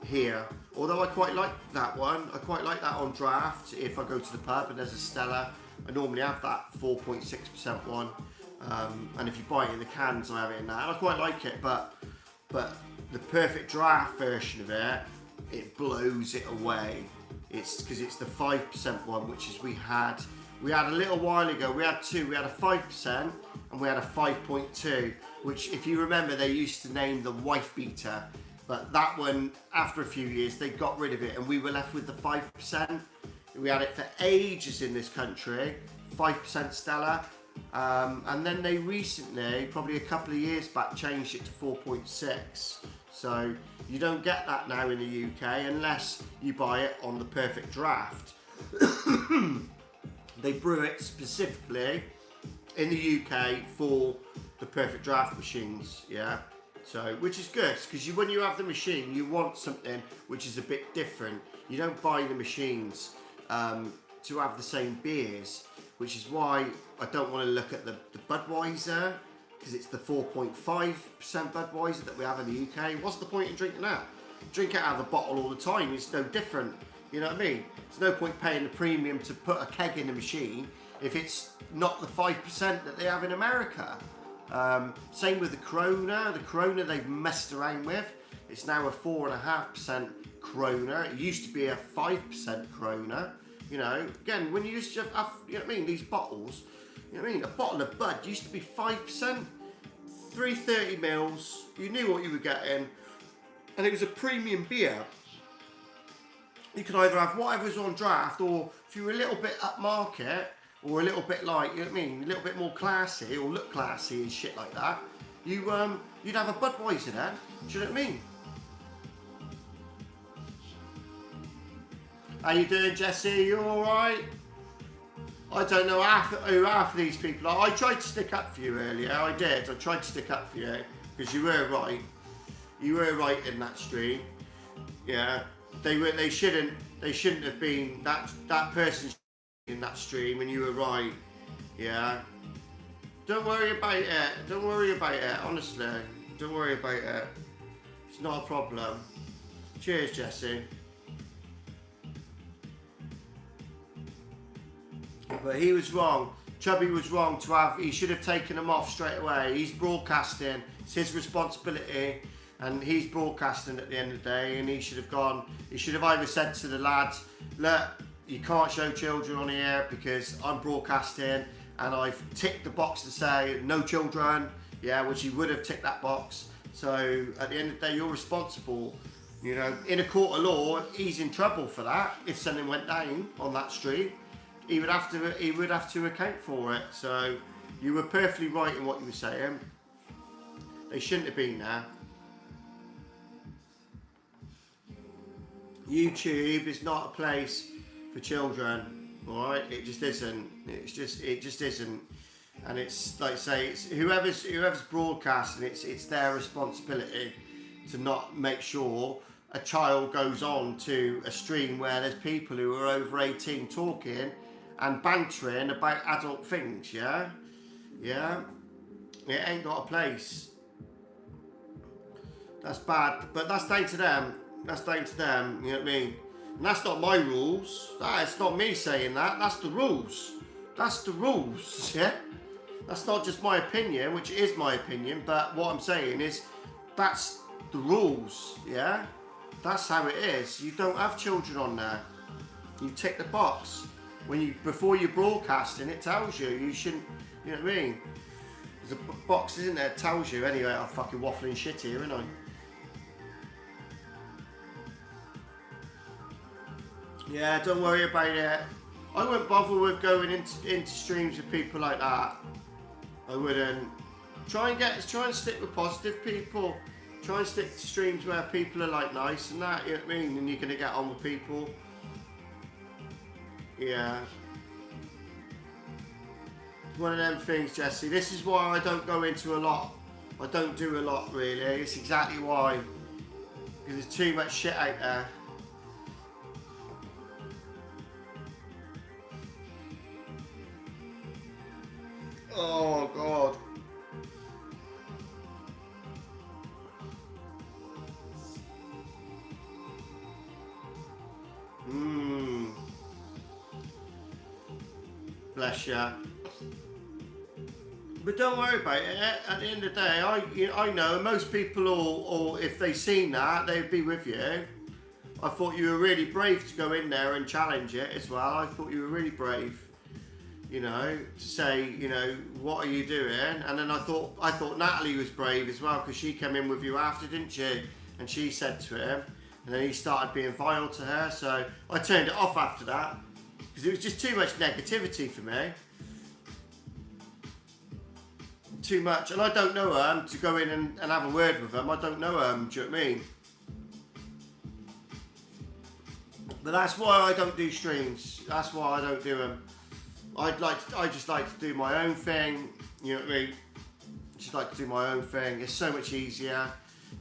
here. Although I quite like that one. I quite like that on draft. If I go to the pub and there's a Stella, I normally have that 4.6% one. And if you buy it in the cans, I have it in that. And I quite like it, but the perfect draft version of it, it blows it away. It's because it's the 5% one, which is we had a little while ago. We had two. We had a 5% and we had a 5.2, which, if you remember, they used to name the wife beater. But that one, after a few years, they got rid of it, and we were left with the 5%. We had it for ages in this country, 5% Stella, and then they recently, probably a couple of years back, changed it to 4.6. So you don't get that now in the UK unless you buy it on the perfect draft. They brew it specifically in the UK for the perfect draft machines, yeah. So, which is good, because when you have the machine, you want something which is a bit different. You don't buy the machines to have the same beers, which is why I don't want to look at the Budweiser, because it's the 4.5% Budweiser that we have in the UK. What's the point in drinking that? Drink it out of a bottle all the time. It's no different. You know what I mean? There's no point paying the premium to put a keg in the machine if it's not the 5% that they have in America. Same with the Corona. The Corona they've messed around with. It's now a 4.5% Corona. It used to be a 5% Corona. You know, again, when you used to have, you know what I mean, these bottles, you know what I mean, a bottle of Bud used to be 5%, 330 mils. You knew what you were getting, and it was a premium beer. You could either have whatever's on draft, or if you were a little bit upmarket, or a little bit like, you know what I mean, a little bit more classy, or look classy and shit like that, you'd have a Budweiser then. Do you know what I mean? How you doing, Jesse? You all right? I don't know who half of these people are. I tried to stick up for you earlier. I did. I tried to stick up for you because you were right. You were right in that stream. Yeah, they shouldn't have been that person in that stream, and you were right. Yeah. Don't worry about it. Don't worry about it. Honestly, don't worry about it. It's not a problem. Cheers, Jesse. But he was wrong. Chubby was wrong to have. He should have taken him off straight away. He's broadcasting. It's his responsibility, and he's broadcasting at the end of the day. And he should have gone. He should have either said to the lads, "Look, you can't show children on here because I'm broadcasting, and I've ticked the box to say no children." Yeah, which he would have ticked that box. So at the end of the day, you're responsible. You know, in a court of law, he's in trouble for that. If something went down on that street, he would have to account for it. So you were perfectly right in what you were saying. They shouldn't have been there. YouTube is not a place for children, all right? It just isn't. It just isn't. And it's like I say, it's whoever's broadcasting. It's their responsibility to not make sure a child goes on to a stream where there's people who are over 18 talking and bantering about adult things. Yeah, it ain't got a place. That's bad, but that's down to them. That's down to them. You know what I mean? And that's not my rules. That's not me saying that. That's the rules. That's the rules. Yeah. That's not just my opinion, which is my opinion, but what I'm saying is that's the rules, yeah? That's how it is. You don't have children on there. You tick the box. Before you're broadcasting, it tells you. You shouldn't, you know what I mean? There's a box, isn't there? It tells you. Anyway, I'm fucking waffling shit here, aren't I? Yeah, don't worry about it. I wouldn't bother with going into streams with people like that. I wouldn't. Try and stick with positive people. Try and stick to streams where people are like nice and that, you know what I mean? And you're gonna get on with people. Yeah. One of them things, Jesse. This is why I don't go into a lot. I don't do a lot really. It's exactly why. Because there's too much shit out there. Oh God. Bless ya. But don't worry about it. At the end of the day, I know most people, or if they seen that, they'd be with you. I thought you were really brave to go in there and challenge it as well. I thought you were really brave. You know, to say, you know, what are you doing? And then I thought Natalie was brave as well because she came in with you after, didn't she? And she said to him, and then he started being vile to her. So I turned it off after that because it was just too much negativity for me. Too much, and I don't know her to go in and have a word with them. I don't know her. Do you know what I mean? But that's why I don't do streams. That's why I don't do them. I just like to do my own thing, you know what I mean? Just like to do my own thing. It's so much easier.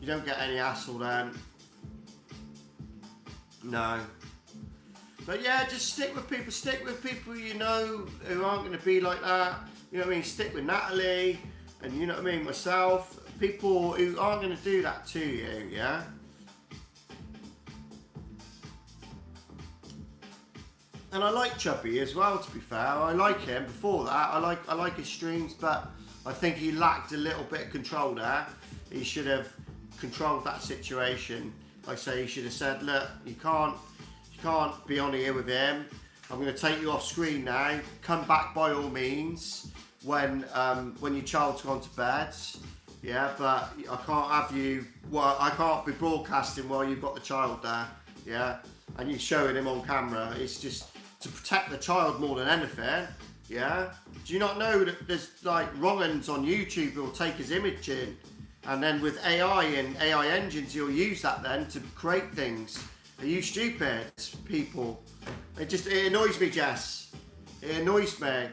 You don't get any hassle then. No. But yeah, just stick with people you know who aren't going to be like that. You know what I mean? Stick with Natalie and you know what I mean, myself. People who aren't going to do that to you, yeah? And I like Chubby as well, to be fair. I like him before that. I like his streams, but I think he lacked a little bit of control there. He should have controlled that situation. Like I say, he should have said, look, you can't be on here with him. I'm going to take you off screen now. Come back by all means when your child's gone to bed. Yeah, but I can't have you. Well, I can't be broadcasting while you've got the child there. Yeah, and you're showing him on camera. It's just to protect the child more than anything. Yeah. Do you not know that there's like wrong-uns on YouTube who'll take his image in, and then with AI and AI engines, he'll use that then to create things. Are you stupid, people? It annoys me, Jess. It annoys me.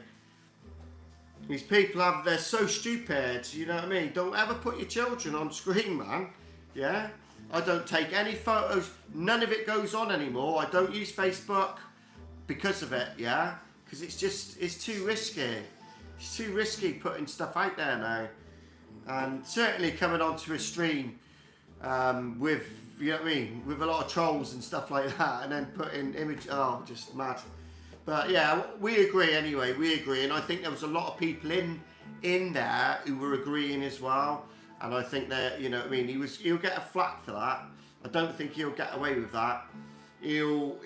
These people they're so stupid, you know what I mean? Don't ever put your children on screen, man. Yeah? I don't take any photos. None of it goes on anymore. I don't use Facebook because of it, yeah? Because it's too risky. It's too risky putting stuff out there now. And certainly coming onto a stream with, you know what I mean, with a lot of trolls and stuff like that, and then putting just mad. But yeah, we agree anyway, we agree, and I think there was a lot of people in there who were agreeing as well, and I think that, you know what I mean, he'll get a flack for that. I don't think he'll get away with that. He'll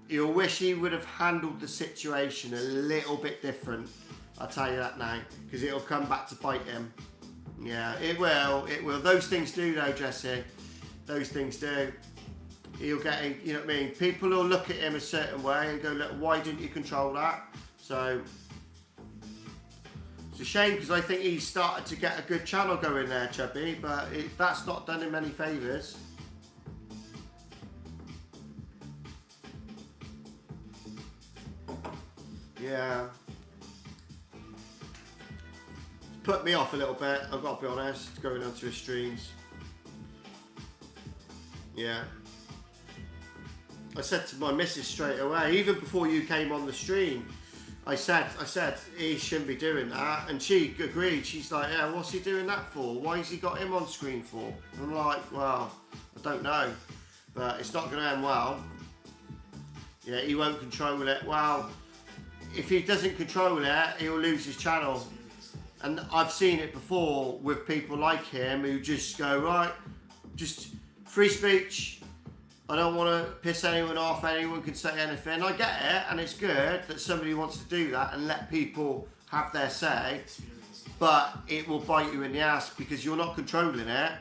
wish he would have handled the situation a little bit different, I'll tell you that now, because it'll come back to bite him. Yeah, it will. Those things do though, Jesse. Those things do. He'll get, you know what I mean? People will look at him a certain way and go, look, why didn't you control that? So, it's a shame because I think he's started to get a good channel going there, Chubby, but that's not done him any favours. Yeah. Put me off a little bit, I've got to be honest, going onto his streams. Yeah. I said to my missus straight away, even before you came on the stream, I said he shouldn't be doing that, and she agreed. She's like, yeah, what's he doing that for? Why has he got him on screen for? I'm like, well, I don't know, but it's not going to end well. Yeah, he won't control it. Well, if he doesn't control it, he'll lose his channel. And I've seen it before with people like him who just go, right, just free speech. I don't want to piss anyone off. Anyone can say anything. I get it, and it's good that somebody wants to do that and let people have their say. But it will bite you in the ass because you're not controlling it.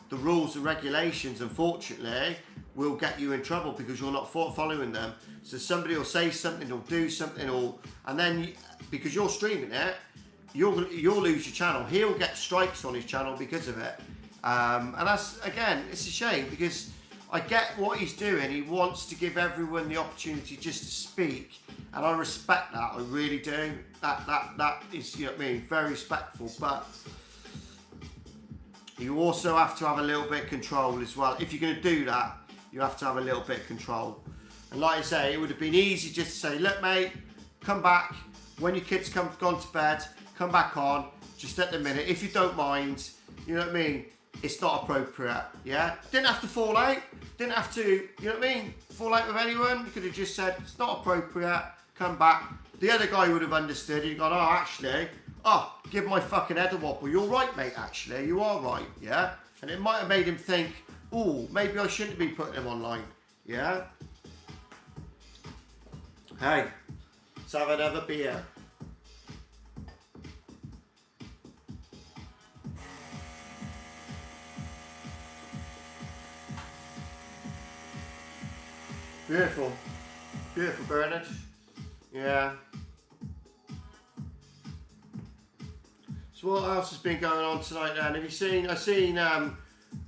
The rules and regulations, unfortunately, will get you in trouble because you're not following them. So somebody will say something or do something, and then because you're streaming it, you'll lose your channel. He'll get strikes on his channel because of it. And that's, again, it's a shame because I get what he's doing. He wants to give everyone the opportunity just to speak, and I respect that. I really do. That is, you know what I mean, very respectful. But you also have to have a little bit of control as well. If you're going to do that, you have to have a little bit of control. And like I say, it would have been easy just to say, look, mate, come back when your kids gone to bed. Come back on. Just at the minute, if you don't mind, you know what I mean. It's not appropriate, yeah? Didn't have to fall out, didn't have to, you know what I mean, fall out with anyone. You could have just said, it's not appropriate, come back. The other guy would have understood. He'd gone, oh, actually, give my fucking head a wobble. You're right, mate, actually, you are right, yeah? And it might have made him think, oh, maybe I shouldn't be putting him online, yeah? Hey, let's have another beer. Beautiful. Beautiful, Bernard. Yeah. So what else has been going on tonight then? Have you seen, I seen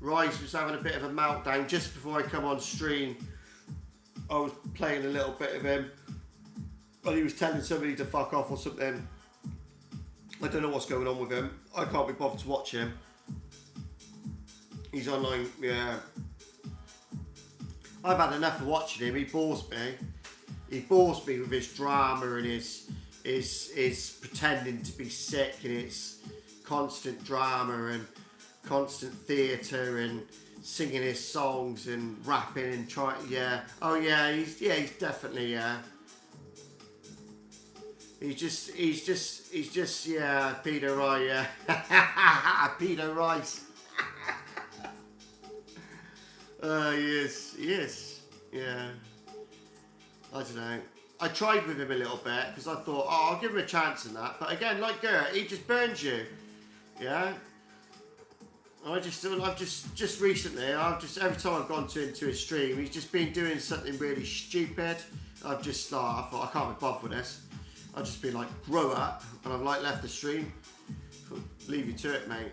Rise was having a bit of a meltdown just before I come on stream. I was playing a little bit of him, but he was telling somebody to fuck off or something. I don't know what's going on with him. I can't be bothered to watch him. He's online, yeah. I've had enough of watching him. He bores me. He bores me with his drama and his pretending to be sick and his constant drama and constant theatre and singing his songs and rapping and trying. Yeah. Oh yeah. He's definitely yeah. He's just yeah. Peter Rice. Yeah. Peter Rice. He is, yeah. I don't know. I tried with him a little bit because I thought, I'll give him a chance in that. But again, like Gert, he just burns you, yeah. I've just recently, every time I've gone into his stream, he's just been doing something really stupid. I thought I can't be bothered with this. I've just been like, grow up, and I've like left the stream. Leave you to it, mate.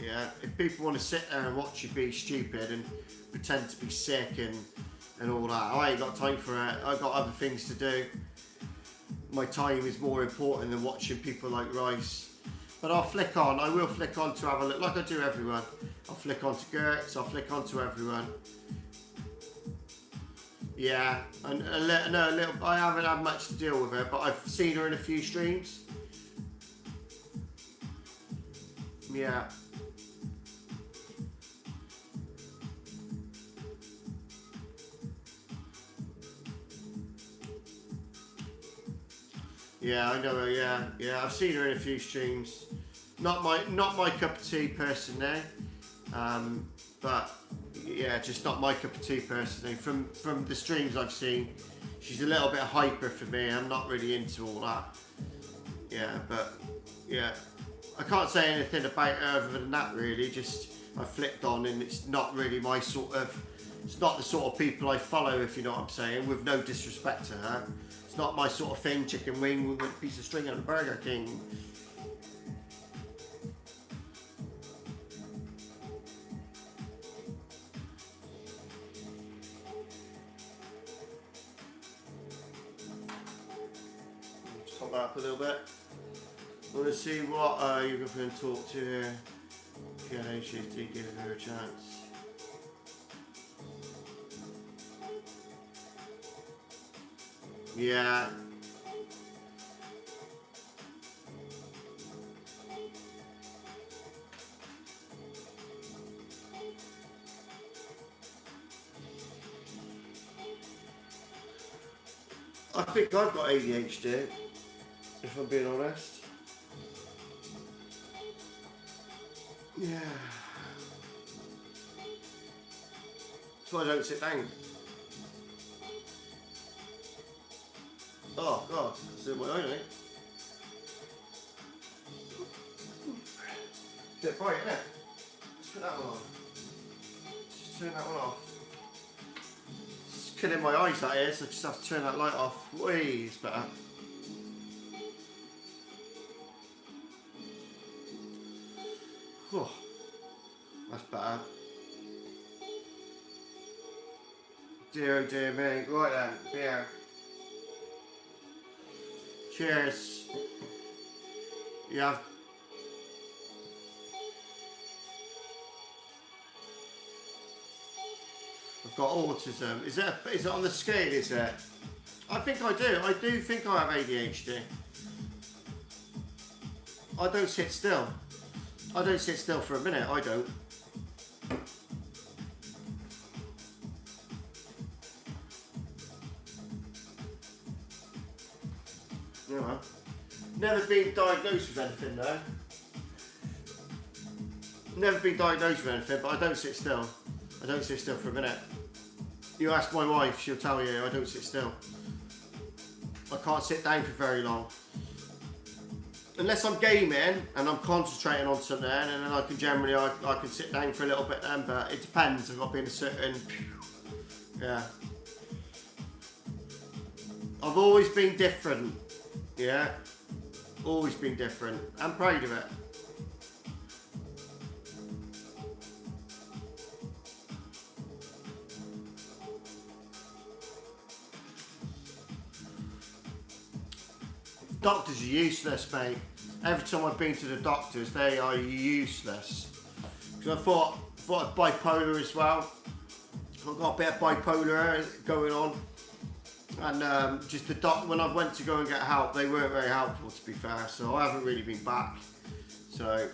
Yeah. If people want to sit there and watch you be stupid and pretend to be sick and all that, I ain't got time for it. I've got other things to do. my time is more important than watching people like Rice. But I'll flick on, I will flick on to have a look, like I do everyone. I'll flick on to Gertz, I'll flick on to everyone. Yeah, and a little, I haven't had much to deal with her, but I've seen her in a few streams. Yeah. Yeah, I know her. Yeah, I've seen her in a few streams. Not my cup of tea personally, but yeah, just not my cup of tea personally. From the streams I've seen, she's a little bit hyper for me. I'm not really into all that. Yeah, but yeah, I can't say anything about her other than that really. Just I flicked on, and it's not really my sort of. It's not the sort of people I follow, if you know what I'm saying. With no disrespect to her. Not my sort of thing, chicken wing with a piece of string and Burger King. Just hop up a little bit. I want to see what you're going to talk to here. PNHT, give her a chance. Yeah. I think I've got ADHD, if I'm being honest. Yeah. That's why I don't sit down. Oh God, that's in my own, eh? Bit bright, isn't it? Let's put that one on. Just turn that one off. It's killing my eyes, that is. I just have to turn that light off. Whee, it's better. Oh, that's better. Dear, oh dear me. Right then, beer. Cheers. You have. I've got autism. Is it on the scale? Is it? I think I do. I do think I have ADHD. I don't sit still. I don't sit still for a minute. I don't. You know, never been diagnosed with anything though. Never been diagnosed with anything, but I don't sit still. I don't sit still for a minute. You ask my wife, she'll tell you I don't sit still. I can't sit down for very long. Unless I'm gaming and I'm concentrating on something, and then I can generally, I can sit down for a little bit then, but it depends. I've got to be in a certain, yeah. I've always been different, yeah. Always been different. I'm proud of it. Doctors are useless, mate. Every time I've been to the doctors, they are useless. Because I thought I'd bipolar as well. I've got a bit of bipolar going on. And just the when I went to go and get help, they weren't very helpful, to be fair. So I haven't really been back. So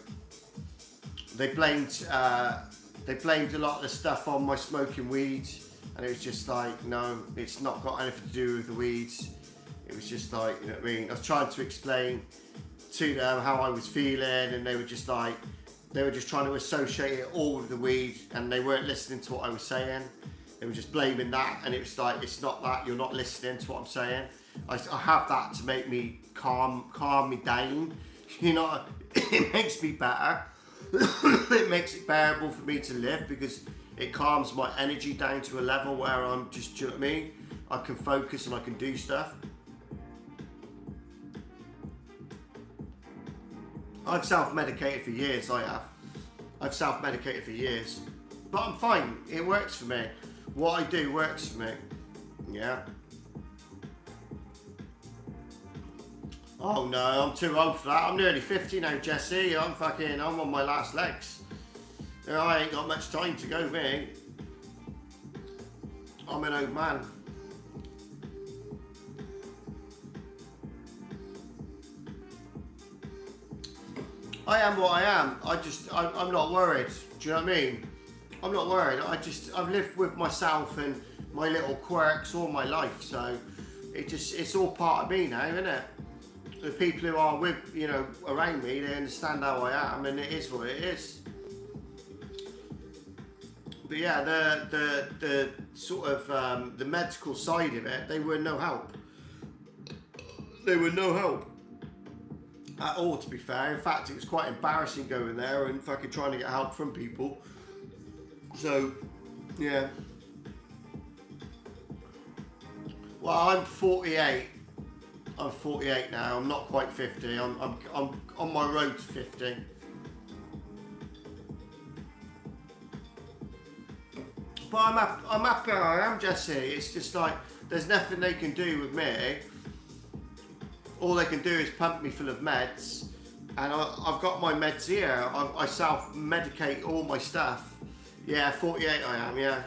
they blamed a lot of the stuff on my smoking weed, and it was just like, no, it's not got anything to do with the weeds. It was just like, you know what I mean? I was trying to explain to them how I was feeling, and they were just like, they were just trying to associate it all with the weed, and they weren't listening to what I was saying. They were just blaming that, and it was like, it's not that, you're not listening to what I'm saying. I have that to make me calm me down. You know, it makes me better. It makes it bearable for me to live, because it calms my energy down to a level where I'm just, do you know what I mean? I can focus and I can do stuff. I've self-medicated for years, I have. I've self-medicated for years. But I'm fine, it works for me. What I do works for me, yeah. Oh no, I'm too old for that. I'm nearly 50 now, Jesse. I'm on my last legs. You know, I ain't got much time to go, me. I'm an old man. I am what I am. I'm not worried. Do you know what I mean? I'm not worried. I've lived with myself and my little quirks all my life, so it's all part of me now, isn't it? The people who are around me, they understand how I am, and it is what it is. But yeah, the sort of the medical side of it, they were no help. They were no help at all, to be fair. In fact, it was quite embarrassing going there and fucking trying to get help from people. So, yeah. Well, I'm 48. I'm 48 now. I'm not quite 50. I'm on my road to 50. But I'm happy I am, Jesse. It's just like there's nothing they can do with me. All they can do is pump me full of meds, and I've got my meds here. I self-medicate all my stuff. Yeah, 48 I am, yeah.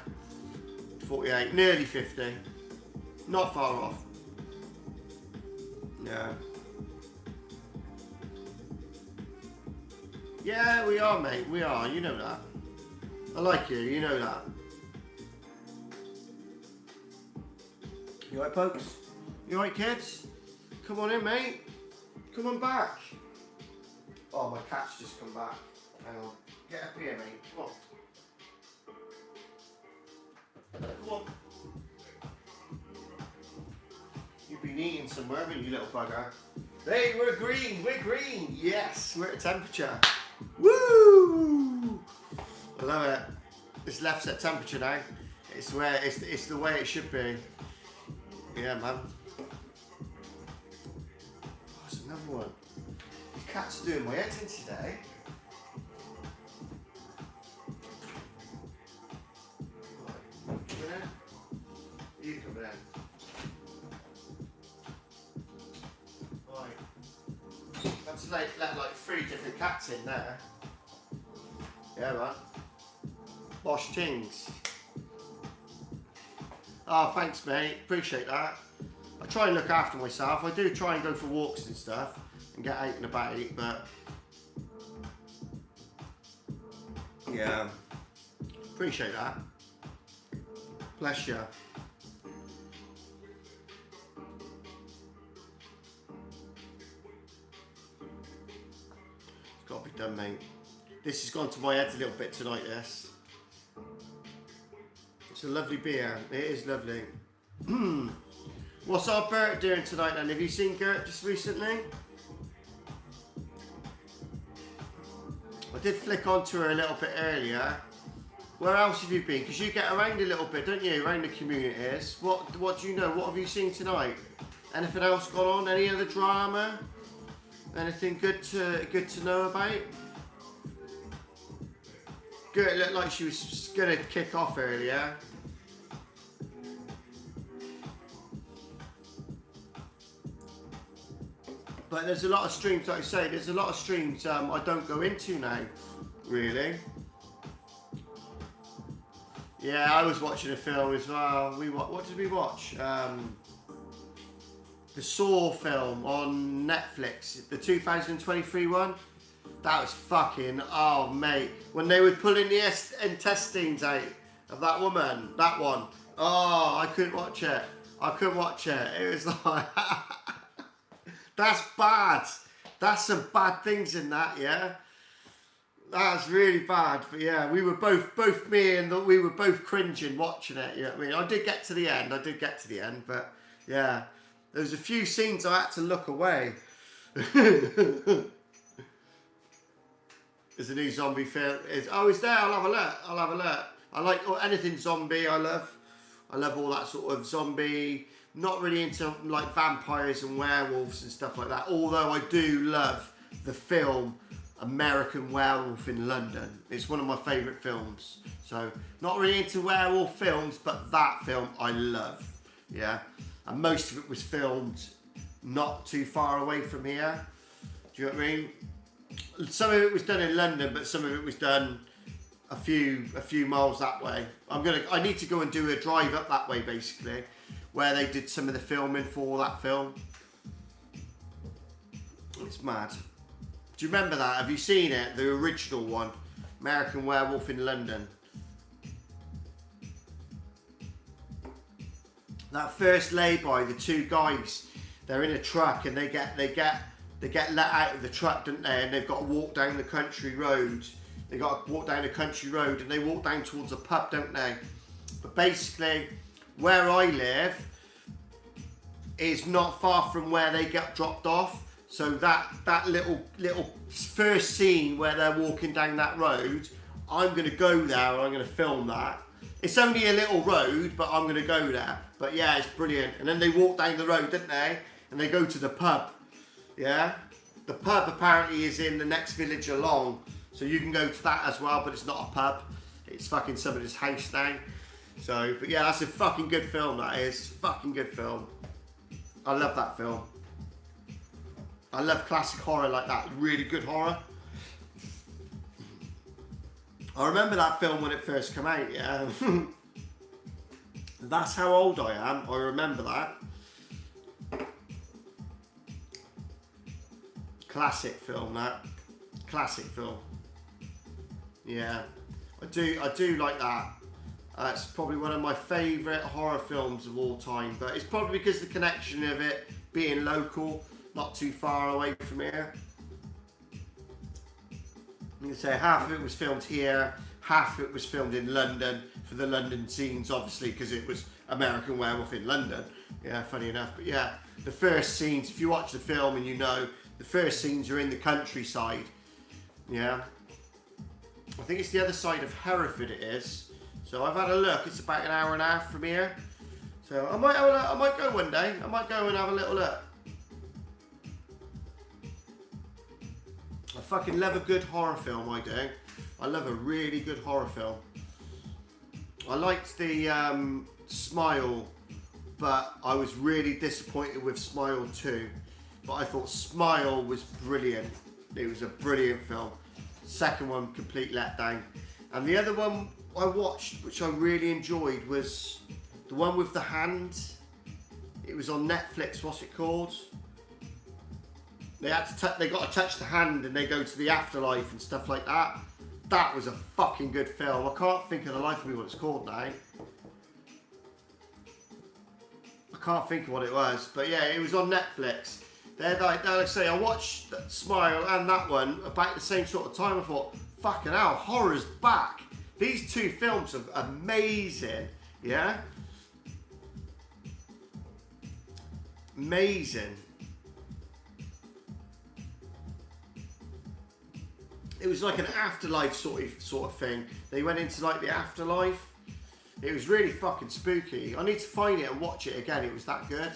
48, nearly 50. Not far off. Yeah. Yeah, we are, mate. We are. You know that. I like you. You know that. You alright, folks? You alright, kids? Come on in, mate. Come on back. Oh, my cat's just come back. Hang on. Get up here, mate. Come on. Come on. You've been eating somewhere, haven't you, little bugger? Hey, we're green. We're green. Yes, we're at temperature. Woo! I love it. It's left set temperature now. It's the way it should be. Yeah, man. There's another one. The cat's doing my head in today. Right. Come in. You come in. Right. That's let like 3 different cats in there. Yeah, man. Bosh tings. Oh, thanks, mate. Appreciate that. I try and look after myself. I do try and go for walks and stuff and get out and about, but yeah, appreciate that. Bless you. It's got to be done, mate. This has gone to my head a little bit tonight, this. It's a lovely beer. It is lovely. What's our Bert doing tonight then? Have you seen Gert just recently? I did flick onto her a little bit earlier. Where else have you been? Because you get around a little bit, don't you? Around the communities. What do you know? What have you seen tonight? Anything else gone on? Any other drama? Anything good to know about? Gert looked like she was gonna kick off earlier. But there's a lot of streams, like I say, there's a lot of streams I don't go into now, really. Yeah, I was watching a film as well. What did we watch? The Saw film on Netflix, the 2023 one. That was fucking, oh mate. When they were pulling the intestines out of that woman, that one. Oh, I couldn't watch it. It was like... That's bad. That's some bad things in that, yeah. That's really bad. But yeah, we were both me and we were both cringing watching it. You know what I mean? I did get to the end, but yeah, there was a few scenes I had to look away. There's a new zombie film. It's there. I'll have a look. I like anything zombie. I love all that sort of zombie. Not really into like vampires and werewolves and stuff like that. Although I do love the film American Werewolf in London. It's one of my favourite films. So not really into werewolf films, but that film I love. Yeah, and most of it was filmed not too far away from here. Do you know what I mean? Some of it was done in London, but some of it was done a few miles that way. I need to go and do a drive up that way, basically, where they did some of the filming for that film. It's mad. Do you remember that? Have you seen it? The original one, American Werewolf in London. That first lay-by, the two guys, they're in a truck and they get let out of the truck, don't they? And they've got to walk down the country road. They got to walk down the country road and they walk down towards a pub, don't they? But basically, where I live is not far from where they get dropped off. So that little first scene where they're walking down that road, I'm going to go there and I'm going to film that. It's only a little road, but I'm going to go there. But yeah, it's brilliant. And then they walk down the road, don't they? And they go to the pub. Yeah? The pub apparently is in the next village along. So you can go to that as well, but it's not a pub. It's fucking somebody's house now. So, but yeah, that's a fucking good film, that is. Fucking good film. I love that film. I love classic horror like that. Really good horror. I remember that film when it first came out, yeah. That's how old I am. I remember that. Classic film, that. Classic film. Yeah. I do like that. It's probably one of my favourite horror films of all time. But it's probably because the connection of it being local, not too far away from here. You can say half of it was filmed here, half of it was filmed in London for the London scenes, obviously, because it was American Werewolf in London. Yeah, funny enough. But yeah, the first scenes, if you watch the film and you know, the first scenes are in the countryside. Yeah. I think it's the other side of Hereford it is. So I've had a look. It's about an hour and a half from here. So I might go one day. I might go and have a little look. I fucking love a good horror film, I do. I love a really good horror film. I liked the Smile, but I was really disappointed with Smile 2. But I thought Smile was brilliant. It was a brilliant film. Second one, complete letdown. And the other one I watched, which I really enjoyed, was the one with the hand. It was on Netflix. What's it called? They got to touch the hand and they go to the afterlife and stuff like that. That was a fucking good film. I can't think of the life of me what it's called now. I can't think of what it was, but yeah, it was on Netflix. Like I say, I watched Smile and that one about the same sort of time. I thought, fucking hell, horror's back. These two films are amazing. Yeah? Amazing. It was like an afterlife sort of thing. They went into like the afterlife. It was really fucking spooky. I need to find it and watch it again. It was that good.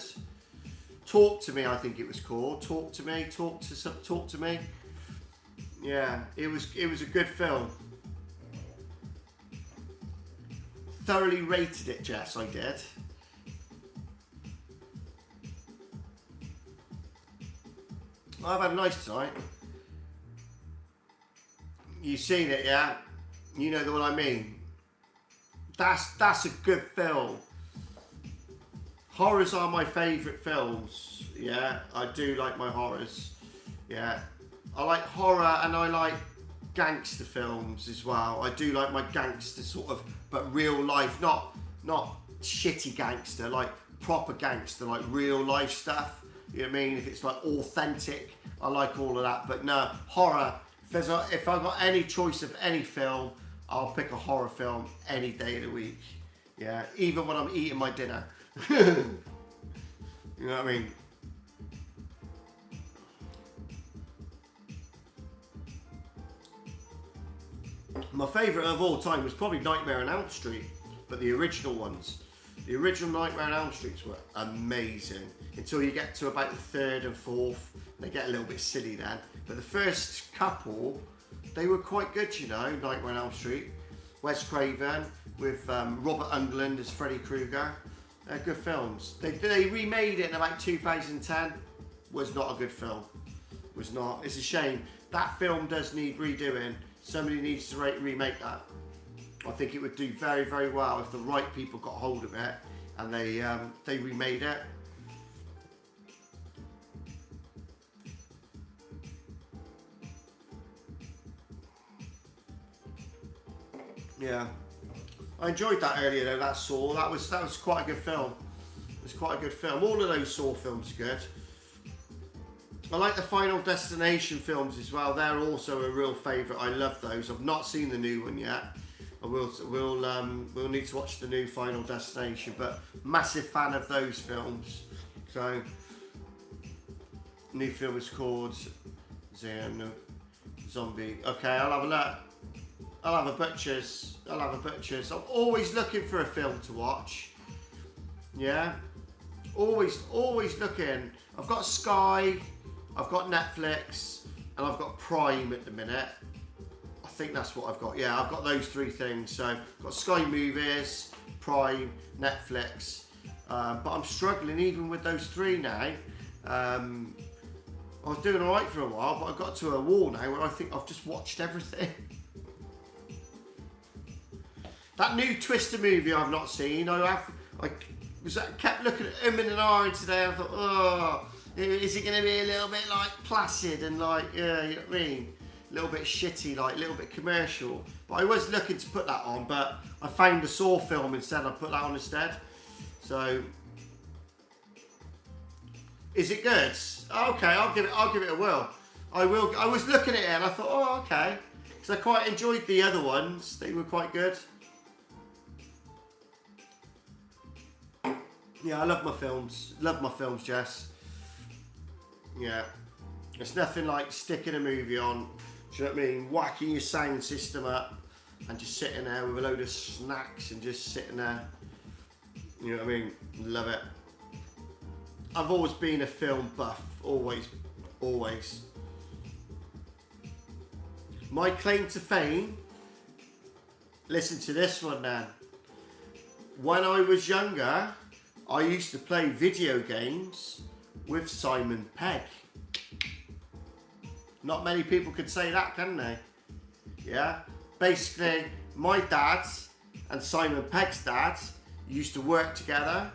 Talk to Me, I think it was called. Talk to Me. Talk to Me. Yeah, it was a good film. Thoroughly rated it, Jess. I did. I've had a nice tonight. You've seen it, yeah? You know the one I mean. That's a good film. Horrors are my favourite films. Yeah, I do like my horrors. Yeah, I like horror and I like gangster films as well. I do like my gangster sort of, but real life, not shitty gangster, like proper gangster, like real life stuff. You know what I mean? If it's like authentic, I like all of that. But no, horror. If I've got any choice of any film, I'll pick a horror film any day of the week. Yeah, even when I'm eating my dinner. You know what I mean? My favourite of all time was probably Nightmare on Elm Street, but the original ones. The original Nightmare on Elm Streets were amazing until you get to about the third and fourth. They get a little bit silly then. But the first couple, they were quite good, you know, Nightmare on Elm Street. Wes Craven with Robert Englund as Freddy Krueger. They're good films. They remade it in about 2010. was not a good film. Was not. It's a shame. That film does need redoing. Somebody needs to remake that. I think it would do very, very well if the right people got hold of it and they remade it. Yeah, I enjoyed that earlier though. That Saw. That was quite a good film. It was quite a good film. All of those Saw films are good. I like the Final Destination films as well. They're also a real favourite. I love those. I've not seen the new one yet. We'll need to watch the new Final Destination, but massive fan of those films. So, new film is called Zombie. Okay, I'll have a look. I'll have a Butchers. I'm always looking for a film to watch. Yeah, always looking. I've got Sky, I've got Netflix, and I've got Prime at the minute. I think that's what I've got. Yeah, I've got those three things. So I've got Sky Movies, Prime, Netflix. But I'm struggling even with those three now. I was doing all right for a while, but I got to a wall now where I think I've just watched everything. That new Twister movie I've not seen. I kept looking at and Ari today. I thought, oh, is it going to be a little bit like Placid and like, yeah, you know what I mean? A little bit shitty, like a little bit commercial. But I was looking to put that on, but I found the Saw film instead. I put that on instead. So, is it good? Okay, I'll give it a whirl. I will. I was looking at it and I thought, oh, okay, because I quite enjoyed the other ones. They were quite good. Yeah, I love my films. Love my films, Jess. Yeah, it's nothing like sticking a movie on. Do you know what I mean? Whacking your sound system up and just sitting there with a load of snacks and just sitting there. You know what I mean? Love it. I've always been a film buff. Always. My claim to fame, listen to this one now. When I was younger, I used to play video games with Simon Pegg. Not many people could say that, can they? Yeah. Basically, my dad and Simon Pegg's dad used to work together,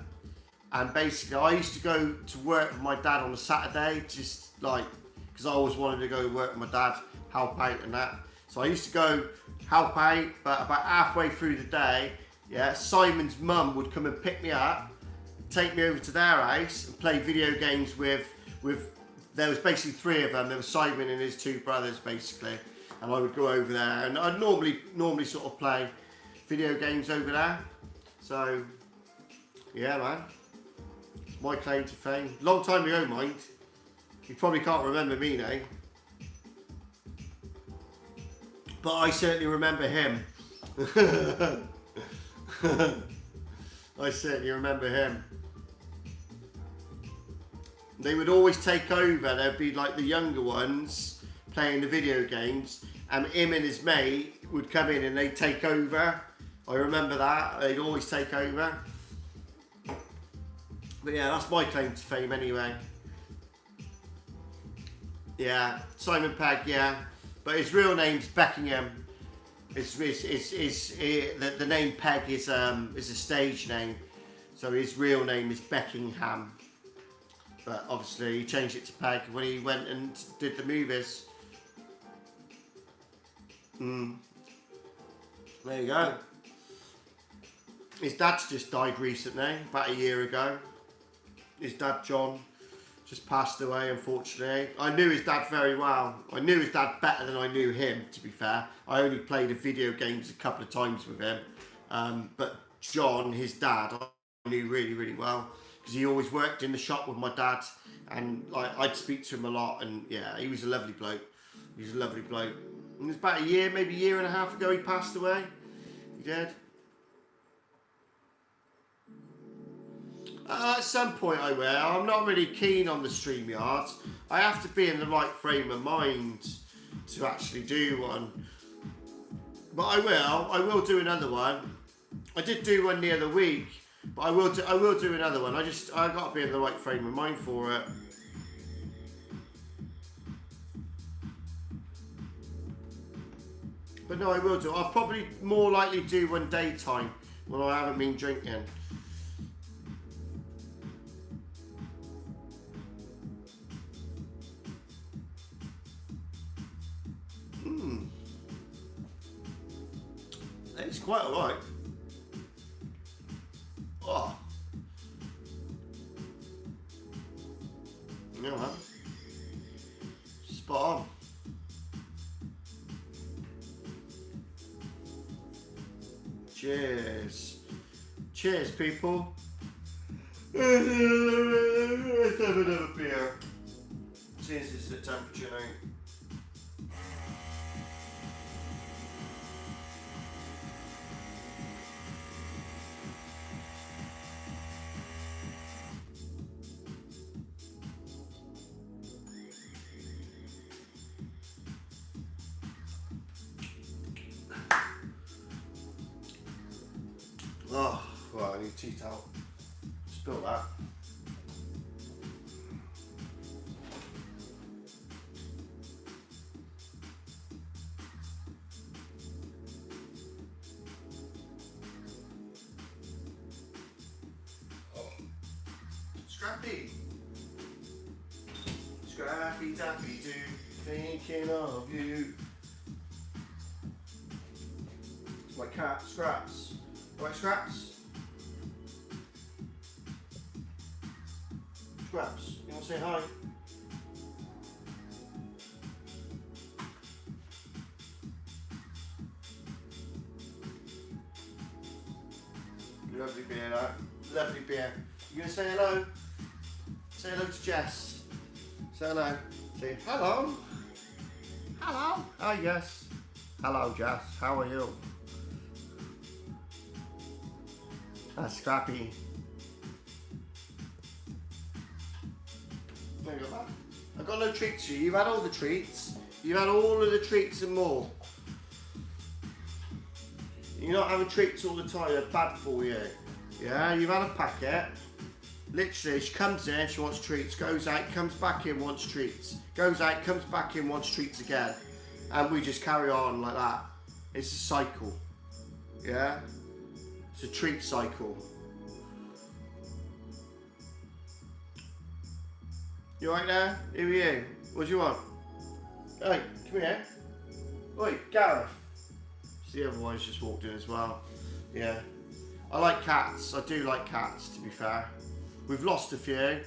and basically I used to go to work with my dad on a Saturday, just like, because I always wanted to go to work with my dad, help out and that. So I used to go help out, but about halfway through the day, yeah, Simon's mum would come and pick me up, take me over to their house and play video games with there was basically three of them. There was Simon and his two brothers basically, and I would go over there and I'd normally sort of play video games over there. So yeah, man, it's my claim to fame. Long time ago, mind. You probably can't remember me now, but I certainly remember him. I certainly remember him. They would always take over. There'd be like the younger ones playing the video games, and him and his mate would come in and they'd take over. I remember that. They'd always take over. But yeah, that's my claim to fame anyway. Yeah, Simon Pegg, yeah. But his real name's Beckingham. The name Pegg is a stage name. So his real name is Beckingham. But obviously he changed it to Pegg when he went and did the movies. There you go. His dad's just died recently, about a year ago. His dad, John, just passed away, unfortunately. I knew his dad very well. I knew his dad better than I knew him, to be fair. I only played video games a couple of times with him. But John, his dad, I knew really, really well. Because he always worked in the shop with my dad. And I'd speak to him a lot. And yeah, he was a lovely bloke. He was a lovely bloke. And it was about a year, maybe a year and a half ago he passed away. He did. At some point I will. I'm not really keen on the StreamYard. I have to be in the right frame of mind to actually do one. But I will do another one. I did do one the other week, but I will do another one. I got to be in the right frame of mind for it. But no, I will do. I'll probably more likely do one daytime when I haven't been drinking. It's quite alright. Oh. Yeah, man. Spot on. Cheers. Cheers, people. Let's have another beer. Since it's the temperature now. Oh, well, I need a tea towel. Spill that. Scrappy. Scrappy dappy doo, thinking of you. It's my cat, Scraps. Right, Scraps? Scraps, you want to say hi? Lovely beer, that. Lovely beer. You going to say hello? Say hello to Jess. Say hello. Say hello. Hello. Oh, yes. Hello, Jess. How are you? That's Scrappy. There you go, man. I've got no treats for you. You've had all the treats. You've had all of the treats and more. You're not having treats all the time. They're bad for you. Yeah, you've had a packet. Literally, she comes in, she wants treats. Goes out, comes back in, wants treats. Goes out, comes back in, wants treats again. And we just carry on like that. It's a cycle. Yeah? It's a treat cycle. You right there? Who are you? What do you want? Hey, come here. Oi, Gareth. See, the other one's just walked in as well. Yeah. I like cats. I do like cats, to be fair. We've lost a few.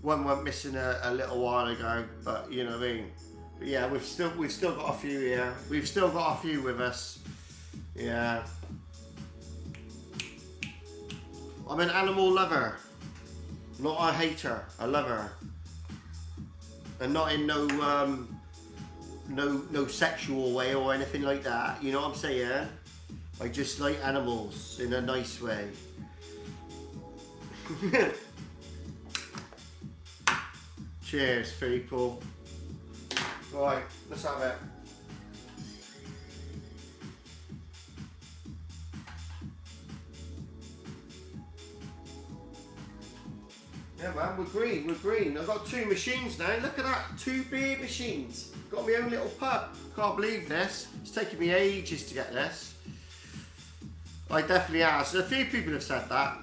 One went missing a little while ago, but you know what I mean. But yeah, we've still got a few here. We've still got a few with us. Yeah. I'm an animal lover, not a hater, a lover, and not in no sexual way or anything like that. You know what I'm saying? I just like animals in a nice way. Cheers, people. Right, let's have it. Yeah, man, we're green. I've got 2 machines now. Look at that, 2 beer machines. Got my own little pub. Can't believe this. It's taken me ages to get this. I definitely have. So a few people have said that.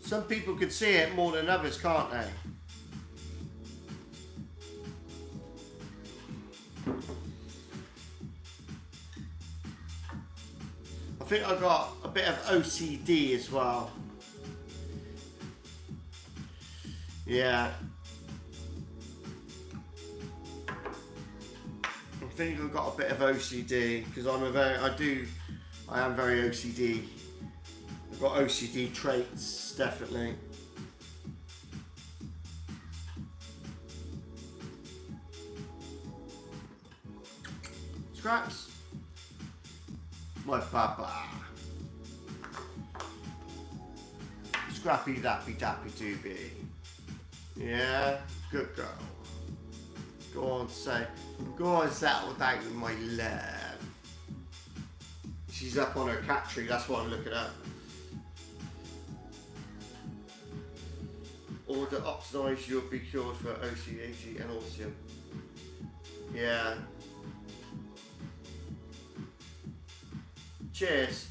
Some people could see it more than others, can't they? I think I got a bit of OCD as well. Yeah. I think I've got a bit of OCD because I am very OCD. I've got OCD traits, definitely. Scraps? My papa. Scrappy dappy dappy doobie. Yeah, good girl. Go on, settle down with my love. She's up on her cat tree, that's what I'm looking at. to optimize you'll be cured for OCAG and autism. Yeah. Cheers.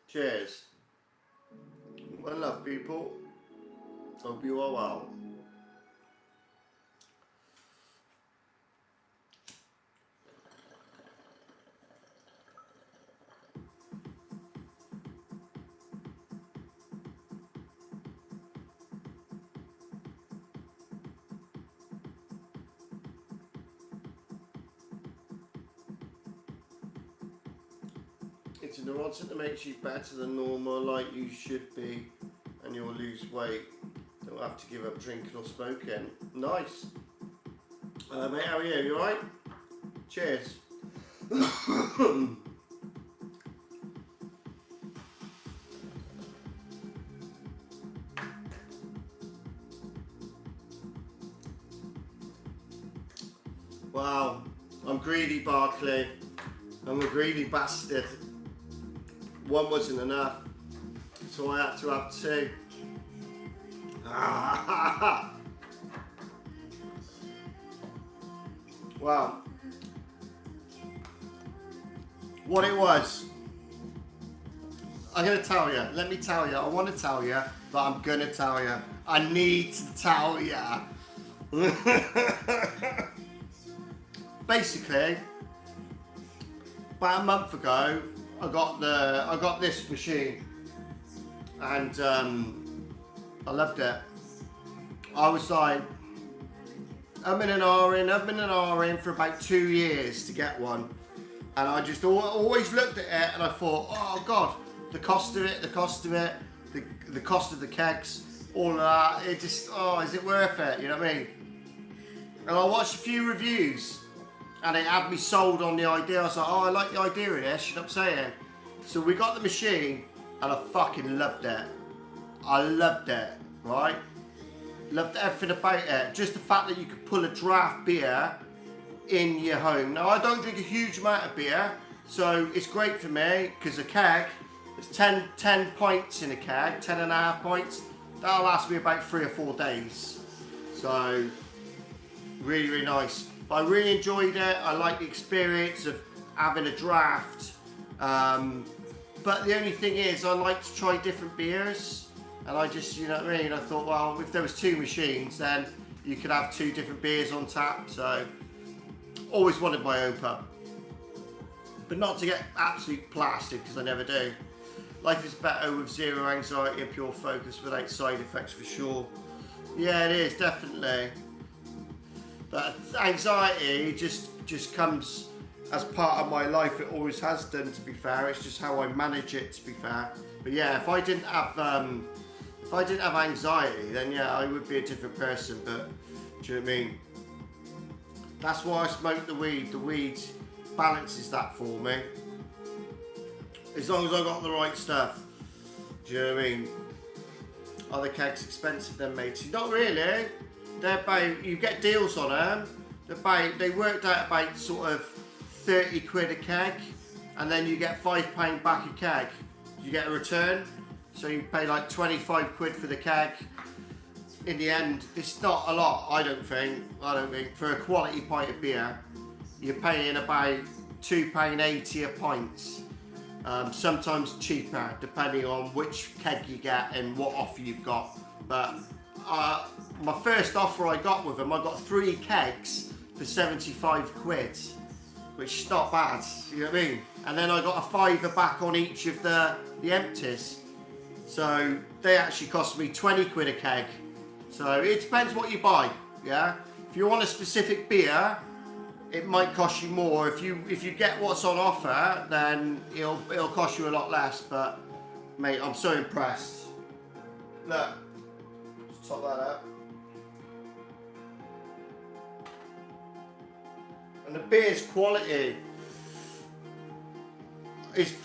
Cheers. Well, love, people. Hope you are well. It's a neurotic that makes you better than normal, like you should be, and you'll lose weight. Don't have to give up drinking or smoking. Nice. Mate, how are you? You alright? Cheers. Wow, I'm greedy, Barclay. I'm a greedy bastard. One wasn't enough, so I had to have two. Wow. What it was, I'm going to tell you. Let me tell you. I want to tell you, but I'm going to tell you. I need to tell you. Basically, about a month ago, I got this machine, and I loved it. I was like, I've been an R-ing for about 2 years to get one, and I just always looked at it and I thought, oh God, the cost of it, the cost of the kegs, all of that. It just, oh, is it worth it? You know what I mean? And I watched a few reviews, and it had me sold on the idea. I was like, oh, I like the idea of this, you know what I'm saying? So we got the machine, and I fucking loved it. I loved it, right? Loved everything about it. Just the fact that you could pull a draft beer in your home. Now, I don't drink a huge amount of beer, so it's great for me, because a keg, it's 10 pints in a keg, 10 and a half pints. That'll last me about 3 or 4 days. So, really, really nice. But I really enjoyed it. I like the experience of having a draft. But the only thing is, I like to try different beers. And I just, you know what I mean? I thought, well, if there was 2 machines, then you could have 2 different beers on tap. So, always wanted my own pub. But not to get absolutely plastered, because I never do. Life is better with zero anxiety and pure focus without side effects, for sure. Yeah, it is, definitely. But anxiety just comes as part of my life. It always has done, to be fair. It's just how I manage it, to be fair. But yeah, if I didn't have anxiety, then yeah, I would be a different person. But do you know what I mean? That's why I smoke the weed. The weed balances that for me. As long as I got the right stuff. Do you know what I mean? Are the kegs expensive then, matey? Not really. They're about, you get deals on them. They worked out about sort of 30 quid a keg, and then you get £5 back a keg. You get a return, so you pay like 25 quid for the keg. In the end, it's not a lot, I don't think. For a quality pint of beer, you're paying about £2.80 a pint. Sometimes cheaper, depending on which keg you get and what offer you've got. But my first offer I got with them, I got 3 kegs for 75 quid, which is not bad, you know what I mean? And then I got a £5 back on each of the empties. So they actually cost me 20 quid a keg. So it depends what you buy, yeah? If you want a specific beer, it might cost you more. If you get what's on offer, then it'll cost you a lot less. But mate, I'm so impressed. Look, just top that up. And the beer's quality. It's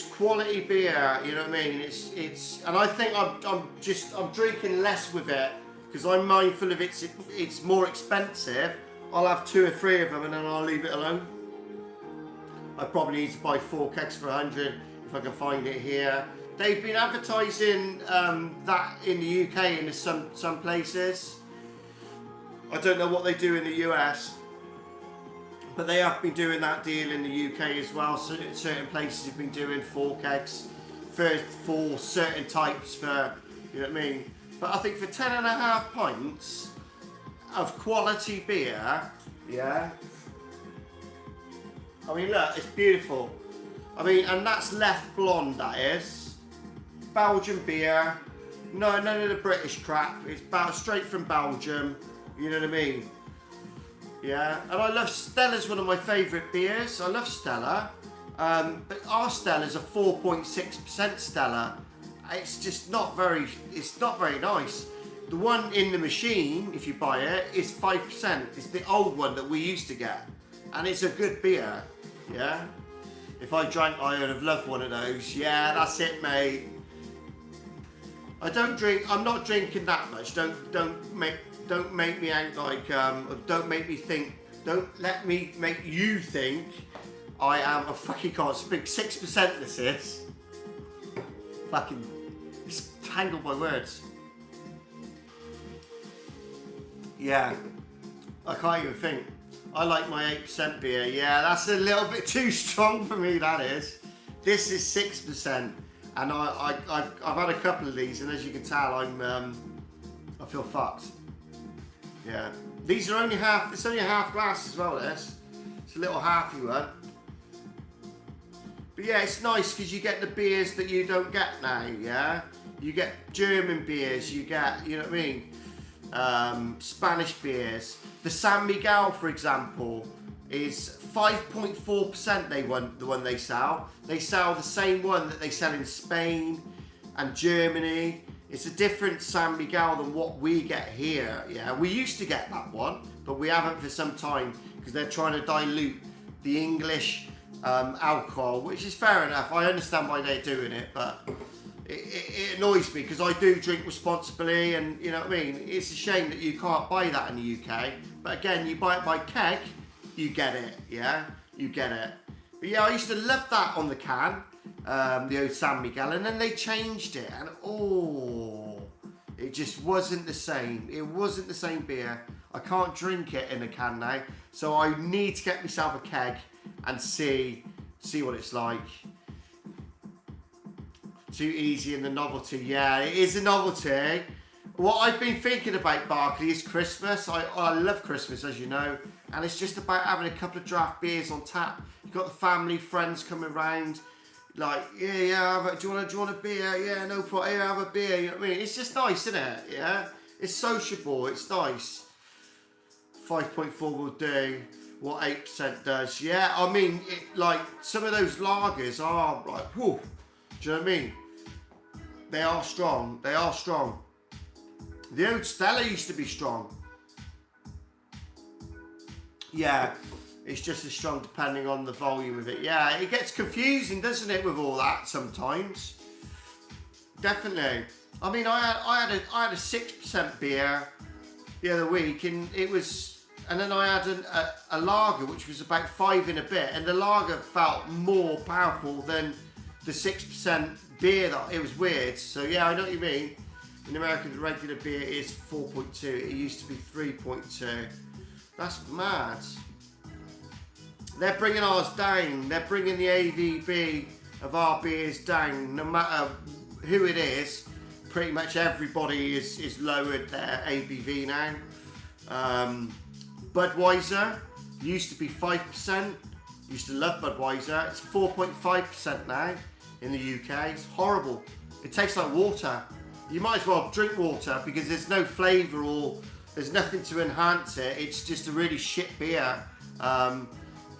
quality beer, you know what I mean? It's and I think I'm drinking less with it because I'm mindful of it's more expensive. I'll have 2 or 3 of them and then I'll leave it alone. I probably need to buy 4 kegs for 100 if I can find it here. They've been advertising that in the UK in some places. I don't know what they do in the US. But they have been doing that deal in the UK as well. So certain places have been doing 4 kegs for certain types for, you know what I mean? But I think for 10.5 pints of quality beer, yeah. I mean, look, it's beautiful. I mean, and that's left blonde, that is. Belgian beer. No, none of the British crap. It's straight from Belgium. You know what I mean? Yeah, and I love Stella's one of my favourite beers. I love Stella, but our Stella's a 4.6% Stella. It's just not very. It's not very nice. The one in the machine, if you buy it, is 5%. It's the old one that we used to get, and it's a good beer. Yeah, if I drank, I would have loved one of those. Yeah, that's it, mate. I don't drink. I'm not drinking that much. Don't make me act like, don't make me think, don't let me make you think I am a fucking, can't speak, 6% this is. Fucking, it's tangled my words. Yeah, I can't even think. I like my 8% beer. Yeah, that's a little bit too strong for me, that is. This is 6%, and I've had a couple of these, and as you can tell, I feel fucked. Yeah, these are only half. It's only a half glass as well. This, it's a little halfy one. But yeah, it's nice because you get the beers that you don't get now. Yeah, you get German beers. You get, you know what I mean, Spanish beers. The San Miguel, for example, is 5.4%. The one they sell. They sell the same one that they sell in Spain and Germany. It's a different San Miguel than what we get here. Yeah, we used to get that one, but we haven't for some time because they're trying to dilute the English alcohol, which is fair enough. I understand why they're doing it, but it annoys me because I do drink responsibly, and you know what I mean. It's a shame that you can't buy that in the UK. But again, you buy it by keg, you get it. Yeah, you get it. But yeah, I used to love that on the can. The old San Miguel, and then they changed it, and it just wasn't the same. It wasn't the same beer. I can't drink it in a can now, so I need to get myself a keg and see what it's like. Too easy in the novelty. Yeah, it is a novelty. What I've been thinking about, Barclay, is Christmas. I love Christmas, as you know, and it's just about having a couple of draft beers on tap. You've got the family, friends coming round. Like, yeah, do you want a beer? Yeah, no problem. Yeah, have a beer. You know what I mean? It's just nice, isn't it? Yeah, it's sociable. It's nice. 5.4 will do what 8% does. Yeah, I mean, like some of those lagers are like, whew. Do you know what I mean? They are strong. They are strong. The old Stella used to be strong. Yeah. It's just as strong depending on the volume of it. Yeah, it gets confusing, doesn't it, with all that sometimes? Definitely. I mean, I had a 6% beer the other week, and then I had a lager which was about 5 in a bit, and the lager felt more powerful than the 6% beer. It was weird. So yeah, I know what you mean. In America, the regular beer is 4.2. It used to be 3.2. That's mad. They're bringing ours down. They're bringing the ABV of our beers down. No matter who it is, pretty much everybody is lowered their ABV now. Budweiser used to be 5%. Used to love Budweiser. It's 4.5% now in the UK. It's horrible. It tastes like water. You might as well drink water because there's no flavour or there's nothing to enhance it. It's just a really shit beer.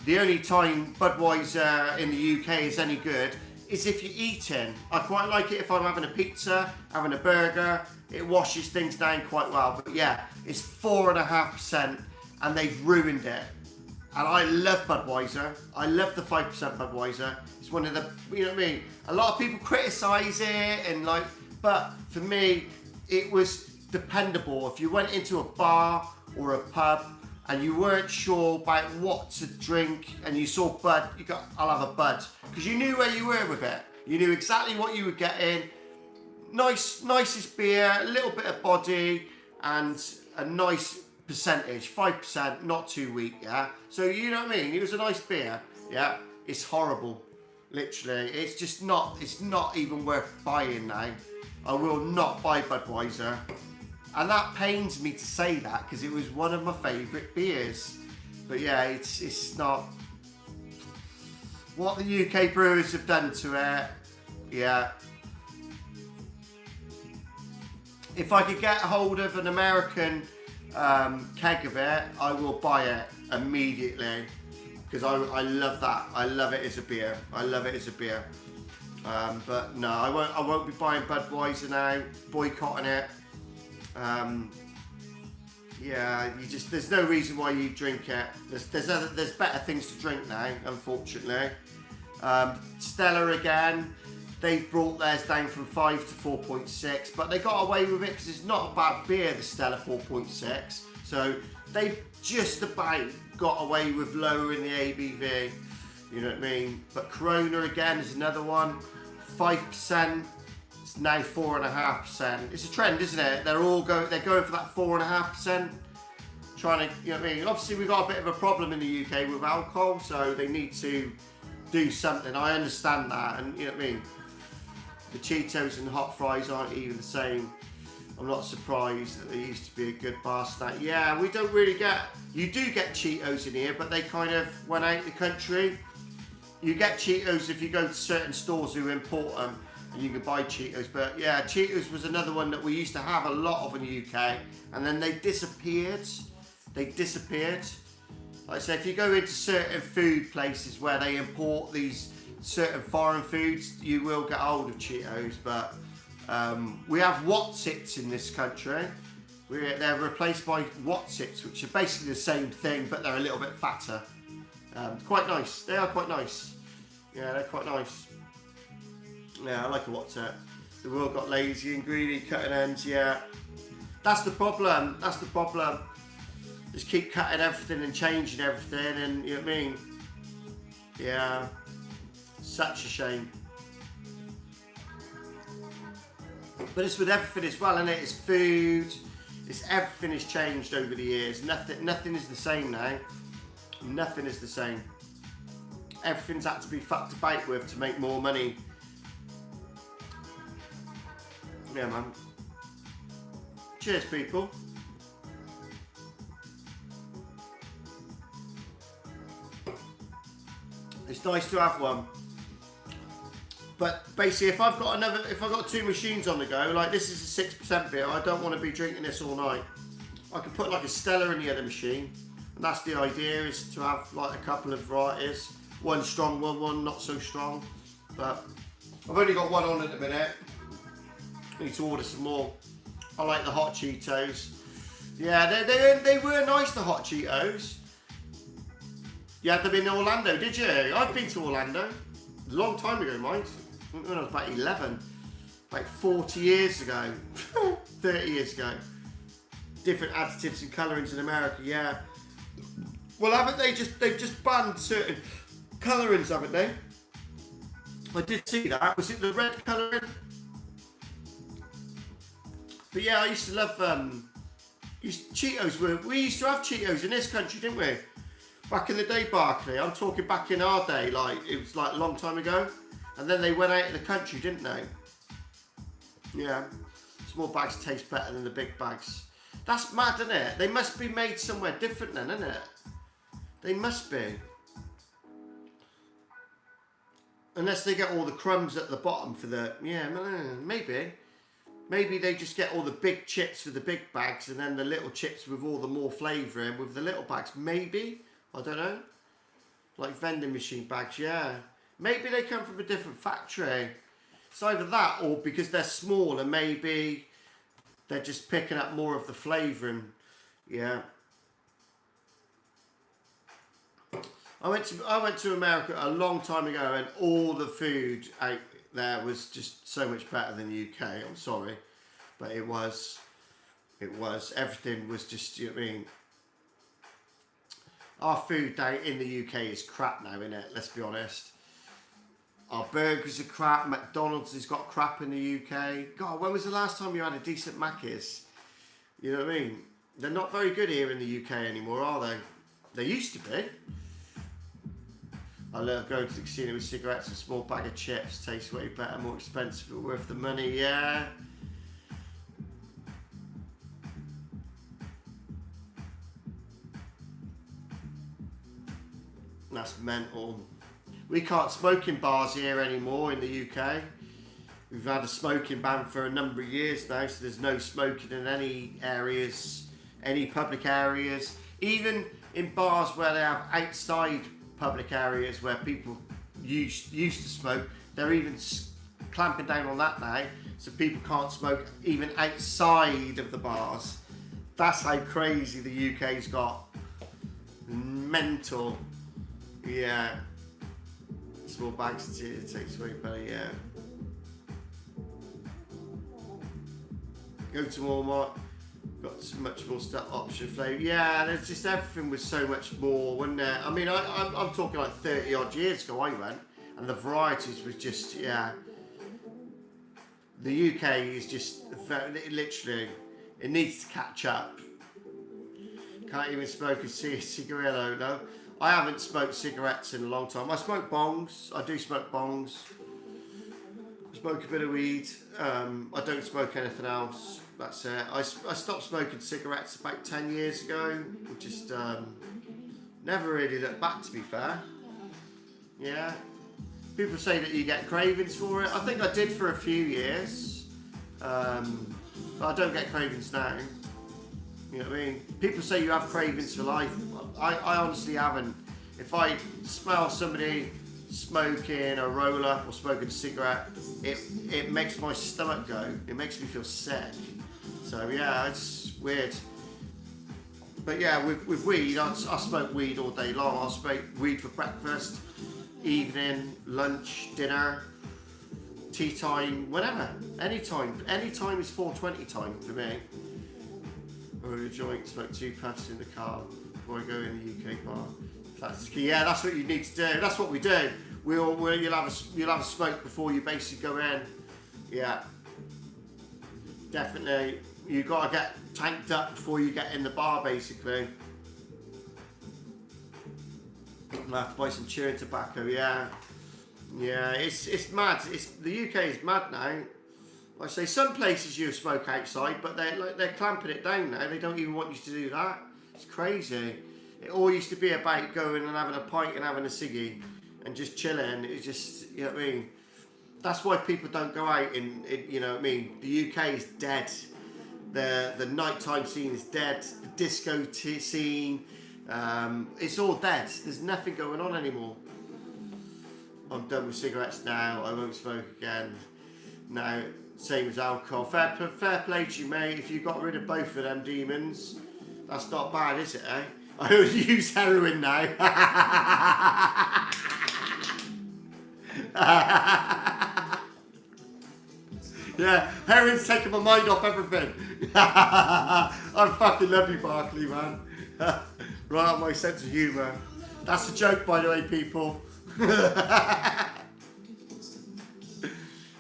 The only time Budweiser in the UK is any good is if you're eating. I quite like it if I'm having a pizza, having a burger. It washes things down quite well. But yeah, it's 4.5% and they've ruined it. And I love Budweiser. I love the 5% Budweiser. It's one of the, you know what I mean? A lot of people criticise it and like, but for me, it was dependable. If you went into a bar or a pub and you weren't sure about what to drink and you saw Bud, you got, I'll have a Bud. Because you knew where you were with it. You knew exactly what you were getting. Nicest beer, a little bit of body, and a nice percentage, 5%, not too weak, yeah? So you know what I mean? It was a nice beer, yeah? It's horrible, literally. It's just not, it's not even worth buying now. I will not buy Budweiser. And that pains me to say that because it was one of my favourite beers. But yeah, it's not. What the UK brewers have done to it, yeah. If I could get hold of an American keg of it, I will buy it immediately because I love that. I love it as a beer. I love it as a beer. But no, I won't be buying Budweiser now. Boycotting it. Yeah, there's no reason why you drink it. There's better things to drink now, unfortunately. Stella again. They've brought theirs down from 5 to 4.6, but they got away with it because it's not a bad beer, the Stella 4.6. So they've just about got away with lowering the ABV, you know what I mean? But Corona again is another one, 5%, it's now 4.5%. It's a trend, isn't it? They're going for that 4.5%, trying to, you know what I mean? Obviously we've got a bit of a problem in the UK with alcohol, so they need to do something. I understand that, and you know what I mean? The Cheetos and hot fries aren't even the same. I'm not surprised that they used to be a good bar snack. Yeah, we don't really get, you do get Cheetos in here, but they kind of went out the country. You get Cheetos if you go to certain stores who import them and you can buy Cheetos. But yeah, Cheetos was another one that we used to have a lot of in the UK, and then they disappeared. Like I say, if you go into certain food places where they import these certain foreign foods, you will get hold of Cheetos. But we have Wotsits in this country. They're replaced by Wotsits, which are basically the same thing, but they're a little bit fatter. Quite nice. They are quite nice. Yeah, they're quite nice. Yeah, I like a Wotsit. They've all got lazy and greedy cutting ends. Yeah, that's the problem. That's the problem. Just keep cutting everything and changing everything, and you know what I mean? Yeah, such a shame. But it's with everything as well, isn't it? It's food. It's everything has changed over the years. Nothing is the same now. Nothing is the same. Everything's had to be fucked about with to make more money. Yeah, man. Cheers, people. It's nice to have one. But basically, if I've got two machines on the go, like this is a 6% beer, I don't want to be drinking this all night. I can put like a Stella in the other machine, and that's the idea, is to have like a couple of varieties, one strong, one not so strong. But I've only got one on at the minute. I need to order some more. I like the hot Cheetos. Yeah, they were nice, the hot Cheetos. You had them in Orlando, did you? I've been to Orlando. A long time ago, mind. When I was about 11. Like 40 years ago. 30 years ago. Different additives and colourings in America, yeah. Well, haven't they they've just banned certain colourings, haven't they? I did see that. Was it the red colouring? But yeah, I used to love, Cheetos we used to have Cheetos in this country, didn't we? Back in the day, Barclay, I'm talking back in our day, like, it was like a long time ago. And then they went out of the country, didn't they? Yeah. Small bags taste better than the big bags. That's mad, isn't it? They must be made somewhere different then, isn't it? They must be. Unless they get all the crumbs at the bottom for the, yeah, maybe. Maybe they just get all the big chips for the big bags and then the little chips with all the more flavour in with the little bags. Maybe. I don't know. Like vending machine bags, yeah. Maybe they come from a different factory. It's either that or because they're small and maybe they're just picking up more of the flavour and, yeah. I went to America a long time ago, and all the food out there was just so much better than the UK. I'm sorry, but it was. Everything was just. You know what I mean? Our food down in the UK is crap now, isn't it? Let's be honest. Our burgers are crap. McDonald's has got crap in the UK. God, when was the last time you had a decent Macca's? You know what I mean? They're not very good here in the UK anymore, are they? They used to be. I love going to the casino with cigarettes and a small bag of chips. Tastes way better, more expensive, but worth the money, yeah. That's mental. We can't smoke in bars here anymore in the UK. We've had a smoking ban for a number of years now, so there's no smoking in any areas, any public areas. Even in bars where they have outside public areas where people used to smoke, they're even clamping down on that now, so people can't smoke even outside of the bars. That's how crazy the UK's got. Mental. Yeah. Small bags takes way better, yeah. Go to Walmart, got so much more stuff, option flavour. Yeah, there's just everything was so much more, wasn't there? I mean, I'm talking like 30 odd years ago I went, and the varieties was just, yeah. The UK is just, literally, it needs to catch up. Can't even smoke a cigarillo, no. I haven't smoked cigarettes in a long time. I smoke bongs. I do smoke bongs. Smoke a bit of weed. I don't smoke anything else. That's it. I stopped smoking cigarettes about 10 years ago. Just never really looked back, to be fair. Yeah. People say that you get cravings for it. I think I did for a few years. But I don't get cravings now. You know what I mean? People say you have cravings for life. I honestly haven't. If I smell somebody smoking a roll up or smoking a cigarette, it makes my stomach go. It makes me feel sick. So yeah, it's weird. But yeah, with weed, I smoke weed all day long. I'll smoke weed for breakfast, evening, lunch, dinner, tea time, whenever, anytime. Any time is 420 time for me. Roll a joint, smoke 2 puffs in the car before I go in the UK bar. That's the key. Yeah, that's what you need to do. That's what we do. You'll have a smoke before you basically go in. Yeah, definitely. You got to get tanked up before you get in the bar, basically. I'll have to buy some chewing tobacco. Yeah, yeah. It's mad. The UK is mad now. Like I say, some places you smoke outside, but they're clamping it down now. They don't even want you to do that. It's crazy. It all used to be about going and having a pint and having a ciggy and just chilling. It's just, you know what I mean? That's why people don't go out in you know what I mean? The UK is dead. The nighttime scene is dead. The disco scene, it's all dead. There's nothing going on anymore. I'm done with cigarettes now. I won't smoke again. Now, same as alcohol. Fair play to you, mate. If you got rid of both of them demons, that's not bad, is it, eh? I only use heroin now. Yeah, heroin's taking my mind off everything. I fucking love you, Barkley, man. Right on my sense of humour. That's a joke, by the way, people.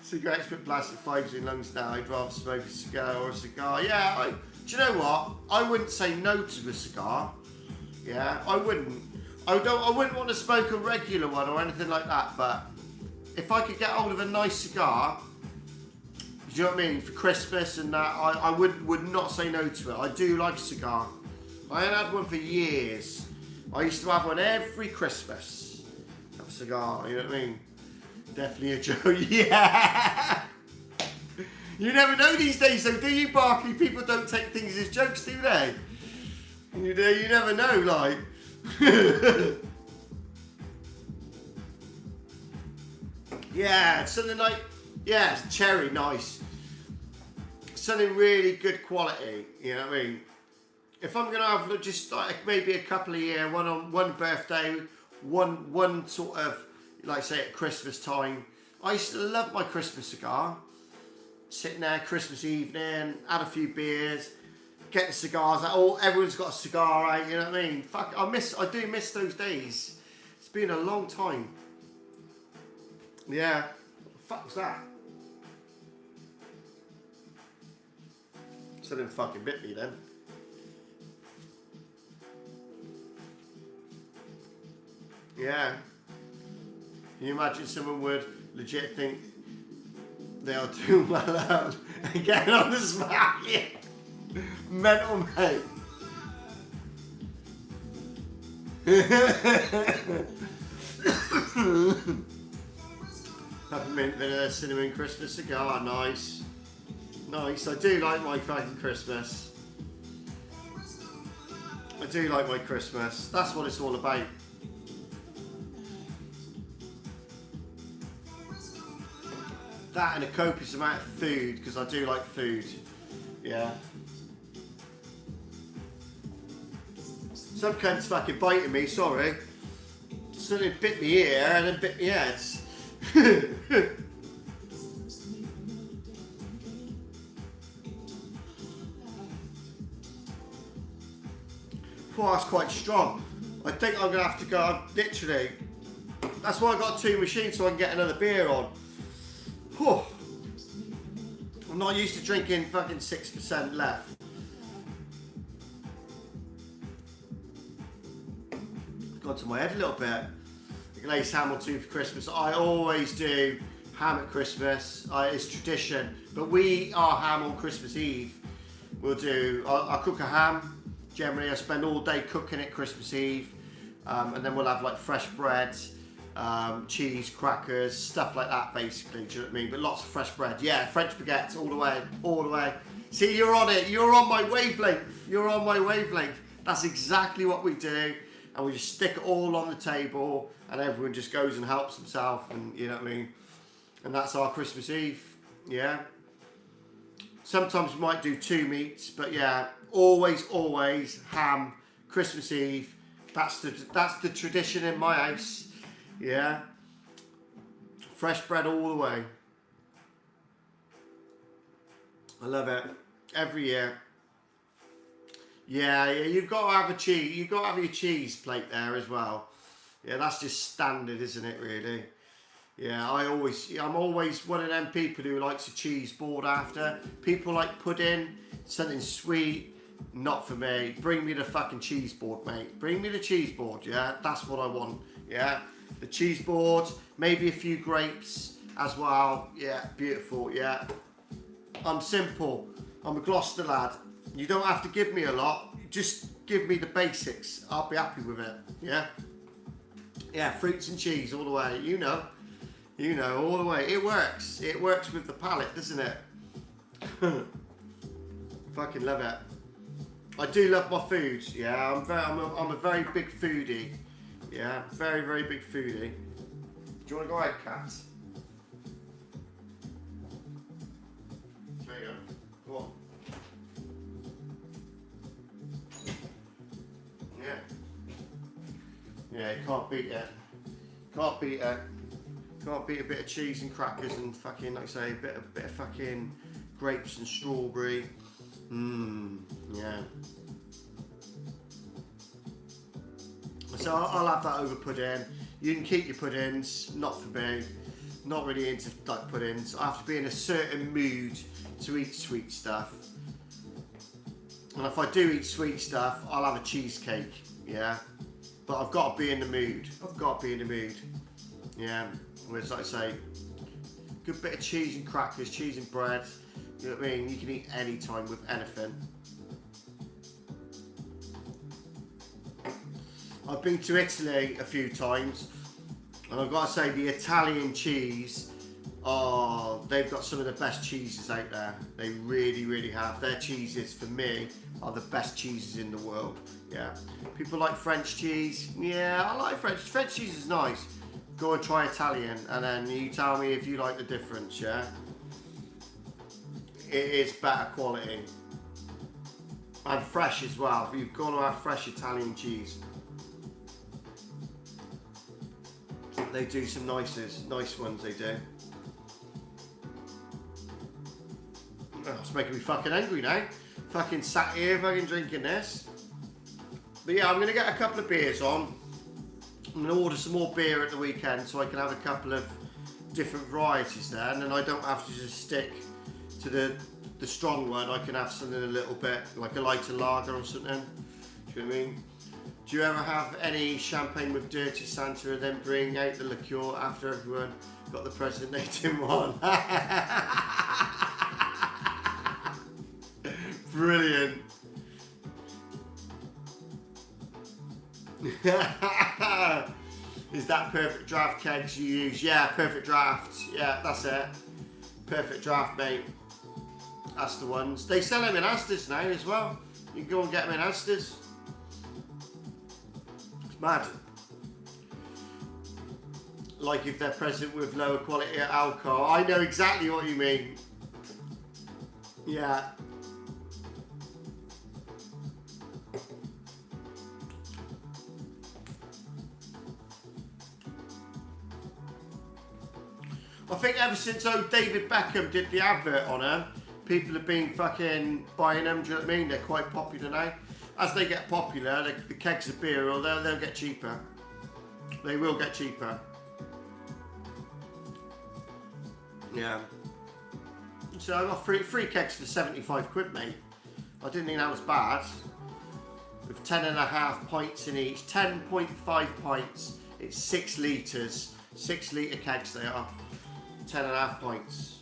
Cigarettes put plastic fibres in lungs now. I'd rather smoke a cigar or a cigar. Yeah, do you know what? I wouldn't say no to a cigar. Yeah, I wouldn't. I wouldn't want to smoke a regular one or anything like that. But if I could get hold of a nice cigar, do you know what I mean? For Christmas and that, I would not say no to it. I do like a cigar. I ain't had one for years. I used to have one every Christmas. Have a cigar. You know what I mean? Definitely a joke. Yeah. You never know these days, though, do you, Barkley? People don't take things as jokes, do they? You never know, like. Yeah, something like, yeah, cherry, nice. Something really good quality, you know what I mean? If I'm going to have just like maybe a couple a year, one on one birthday one sort of, like say at Christmas time, I used to love my Christmas cigar. Sitting there Christmas evening, had a few beers, getting cigars out. Oh, everyone's got a cigar out, you know what I mean? Fuck, I do miss those days. It's been a long time. Yeah. What the fuck's that? Something fucking bit me then. Yeah. Can you imagine someone would legit think they are doing well out and getting on the smack? Yeah. Mental, mate. Peppermint vanilla cinnamon Christmas cigar, nice. Nice, I do like my fucking Christmas. I do like my Christmas. That's what it's all about. That and a copious amount of food, because I do like food. Yeah. Some cunt's fucking biting me, sorry. Something bit me ear and then bit me head. Oh, that's quite strong. I think I'm gonna have to go, literally. That's why I got two machines so I can get another beer on. Whew. I'm not used to drinking fucking 6% left. Gone to my head a little bit. The glazed ham or two for Christmas. I always do ham at Christmas. It's tradition. But we are ham on Christmas Eve. We'll do, I'll cook a ham. Generally, I spend all day cooking it Christmas Eve. And then we'll have like fresh bread, cheese, crackers, stuff like that basically, do you know what I mean? But lots of fresh bread. Yeah, French baguettes all the way, all the way. See, you're on it. You're on my wavelength. You're on my wavelength. That's exactly what we do. And we just stick it all on the table and everyone just goes and helps himself, and you know what I mean? And that's our Christmas Eve, yeah? Sometimes we might do two meats, but yeah, always ham, Christmas Eve. That's the tradition in my house, yeah? Fresh bread all the way. I love it. Every year. Yeah, you've got to have a cheese. You've got to have your cheese plate there as well. Yeah, that's just standard, isn't it? Really. Yeah, I'm always one of them people who likes a cheese board after. People like pudding, something sweet. Not for me. Bring me the fucking cheese board, mate. Bring me the cheese board. Yeah, that's what I want. Yeah, the cheese board. Maybe a few grapes as well. Yeah, beautiful. Yeah, I'm simple. I'm a Gloucester lad. You don't have to give me a lot. Just give me the basics. I'll be happy with it. Yeah. Yeah, fruits and cheese all the way. You know, all the way. It works. It works with the palate, doesn't it? Fucking love it. I do love my food. Yeah, I'm a very big foodie. Yeah, very big foodie. Do you want to go out, Kat? There you go. Go on. Yeah, you can't beat it. Can't beat it. Can't beat a bit of cheese and crackers and fucking, like I say, a bit of fucking grapes and strawberry. Yeah. So I'll have that over pudding. You can keep your puddings, not for me. Not really into like puddings. I have to be in a certain mood to eat sweet stuff. And if I do eat sweet stuff, I'll have a cheesecake, yeah? But I've got to be in the mood. Yeah, whereas like I say, good bit of cheese and crackers, cheese and bread. You know what I mean? You can eat any time with anything. I've been to Italy a few times, and I've got to say the Italian cheese, they've got some of the best cheeses out there. They really have. Their cheeses, for me, are the best cheeses in the world. Yeah. People like French cheese. Yeah, I like French. French cheese is nice. Go and try Italian, and then you tell me if you like the difference, yeah? It is better quality. And fresh as well. You've got to have fresh Italian cheese. They do some nice ones, they do. Oh, it's making me fucking angry now. Fucking sat here fucking drinking this. But yeah, I'm going to get a couple of beers on. I'm going to order some more beer at the weekend so I can have a couple of different varieties there, and then I don't have to just stick to the strong one. I can have something a little bit like a lighter lager or something. Do you know what I mean? Do you ever have any champagne with Dirty Santa and then bring out the liqueur after everyone got the present they didn't want? Brilliant. Is that Perfect Draft kegs you use? Yeah, Perfect Draft. Yeah, that's it. Perfect Draft, mate. That's the ones. They sell them in Asda's now as well. You can go and get them in Asda's. It's mad. Like if they're present with lower quality alcohol. I know exactly what you mean. Yeah. I think ever since David Beckham did the advert on her, people have been fucking buying them, do you know what I mean? They're quite popular now. As they get popular, the kegs of beer, they'll get cheaper. They will get cheaper. Yeah. So I got three kegs for 75 quid, mate. I didn't think that was bad. With 10.5 pints in each, 10.5 pints, it's 6 litres. 6 litre kegs they are. 10.5 pints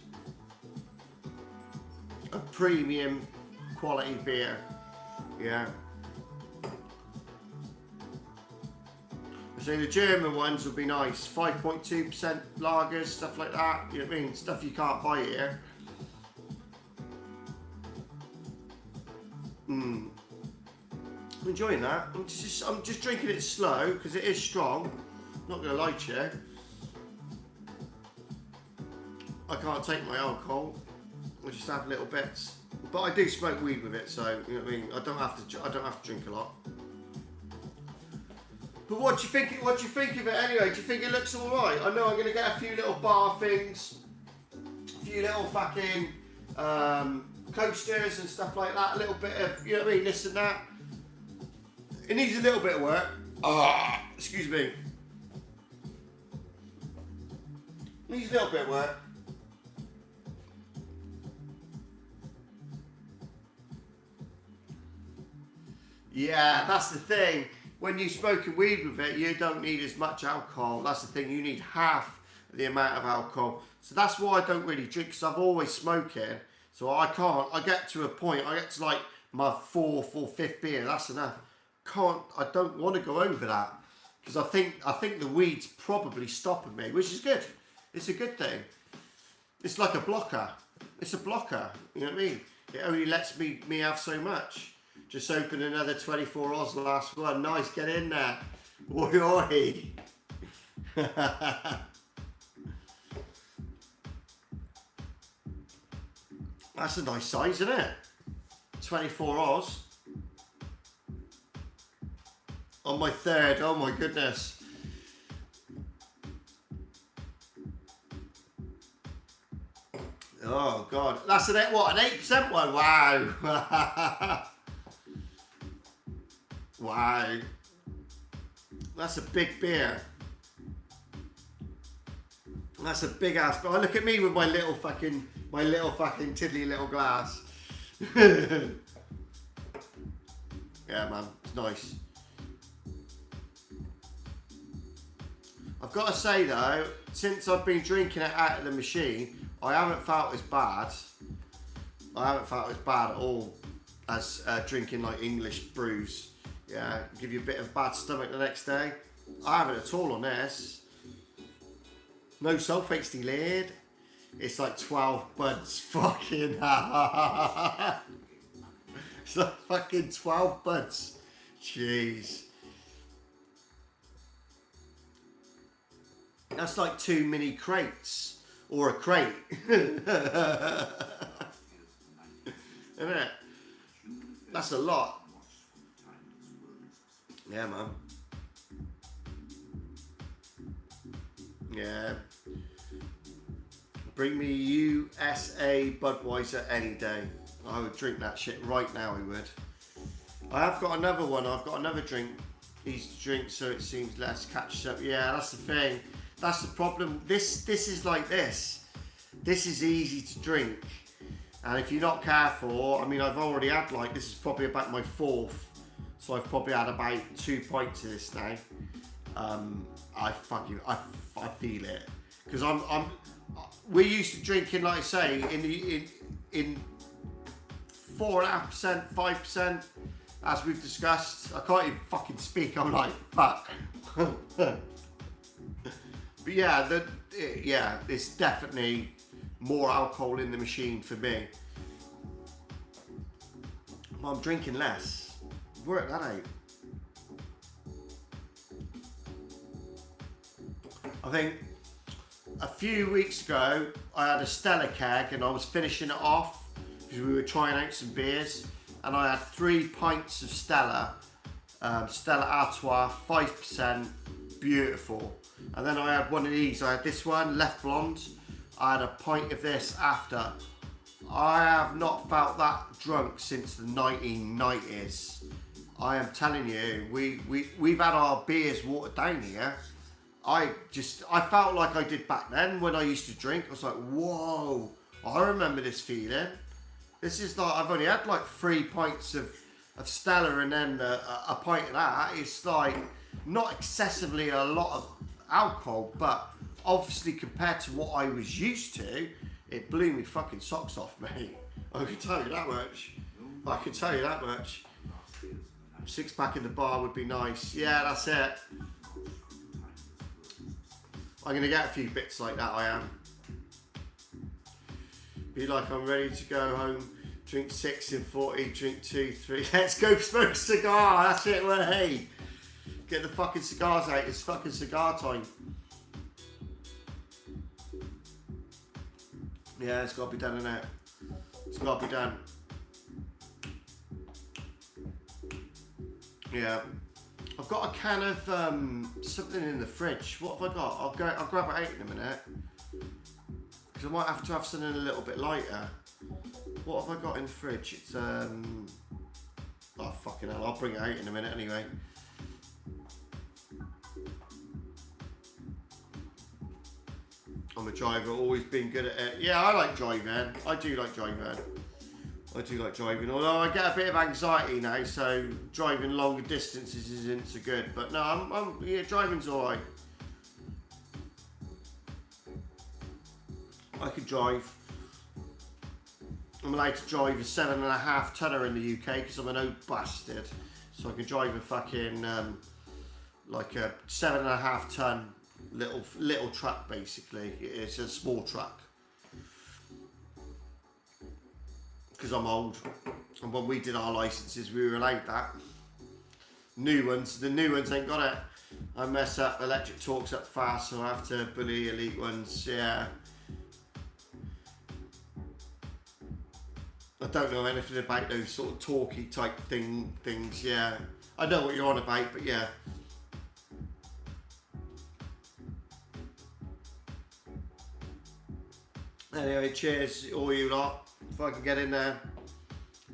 of premium quality beer. Yeah. So the German ones will be nice. 5.2% lagers, stuff like that. You know what I mean? Stuff you can't buy here. I'm enjoying that. I'm just drinking it slow because it is strong. Not gonna lie to you. I can't take my alcohol. I just have little bits, but I do smoke weed with it, so you know what I mean. I don't have to drink a lot. But what do you think? What do you think of it anyway? Do you think it looks all right? I know I'm gonna get a few little bar things, a few little fucking coasters and stuff like that. A little bit of, you know what I mean, this and that. It needs a little bit of work. Excuse me. Needs a little bit of work. Yeah, that's the thing. When you're smoking weed with it, you don't need as much alcohol. That's the thing. You need half the amount of alcohol. So that's why I don't really drink, because I've always smoking. So I can't. I get to a point. I get to like my fourth or fifth beer. That's enough. I don't want to go over that because I think the weed's probably stopping me, which is good. It's a good thing. It's like a blocker. It's a blocker. You know what I mean? It only lets me have so much. Just open another 24 Oz, last one. Nice, get in there. Oi, oi. That's a nice size, isn't it? 24 Oz. On my third, oh my goodness. Oh God, that's an 8% one, wow. Wow, that's a big beer. That's a big ass. But look at me with my little fucking tiddly little glass. Yeah, man, it's nice. I've got to say though, since I've been drinking it out of the machine, I haven't felt as bad. I haven't felt as bad at all as drinking like English brews. Yeah, give you a bit of bad stomach the next day. I haven't at all on this. No sulfates delayed. It's like 12 buds. Fucking it's like fucking 12 buds. Jeez. That's like 2 mini crates. Or a crate. Isn't it? That's a lot. Yeah, man. Yeah. Bring me USA Budweiser any day. I would drink that shit right now, I would. I have got another one. I've got another drink. Easy to drink, so it seems less catches up. Yeah, that's the thing. That's the problem. This is like this. This is easy to drink. And if you're not careful, I mean, I've already had like, this is probably about my fourth. So I've probably had about 2 pints of this now. I feel it. Because we're used to drinking, like I say, in 4.5%, 5%, as we've discussed. I can't even fucking speak. I'm like, fuck. But yeah, it's definitely more alcohol in the machine for me. Well, I'm drinking less. Work that out. I think a few weeks ago I had a Stella keg and I was finishing it off because we were trying out some beers, and I had 3 pints of Stella, Stella Artois, 5%, beautiful. And then I had one of these. I had this one, Left Blonde. I had a pint of this after. I have not felt that drunk since the 1990s. I am telling you, we've had our beers watered down here. I felt like I did back then when I used to drink. I was like, whoa, I remember this feeling. This is like, I've only had like 3 pints of Stella and then a pint of that. It's like not excessively a lot of alcohol, but obviously compared to what I was used to, it blew me fucking socks off, mate. I can tell you that much. I can tell you that much. 6-pack in the bar would be nice. Yeah, that's it. I'm going to get a few bits like that, I am. Be like, I'm ready to go home, drink 6 in 40, drink 2, 3. Let's go smoke a cigar, that's it, well, hey. Get the fucking cigars out, it's fucking cigar time. Yeah, it's got to be done, innit? It's got to be done. Yeah. I've got a can of something in the fridge. What have I got? I'll grab it out in a minute. Because I might have to have something a little bit lighter. What have I got in the fridge? It's oh fucking hell, I'll bring it out in a minute anyway. I'm a driver, always been good at it. Yeah, I like driving. I do like driving. Although I get a bit of anxiety now, so driving longer distances isn't so good. But no, yeah, driving's alright. I can drive. I'm allowed to drive a 7.5 tonner in the UK because I'm an old bastard. So I can drive a fucking like a 7.5 ton little truck basically. It's a small truck. Because I'm old, and when we did our licenses we were allowed that. The new ones ain't got it. I mess up, electric torque's up fast, so I have to bully elite ones, yeah. I don't know anything about those sort of torquey type things, yeah. I know what you're on about, but yeah. Anyway, cheers all you lot. If I can get in there.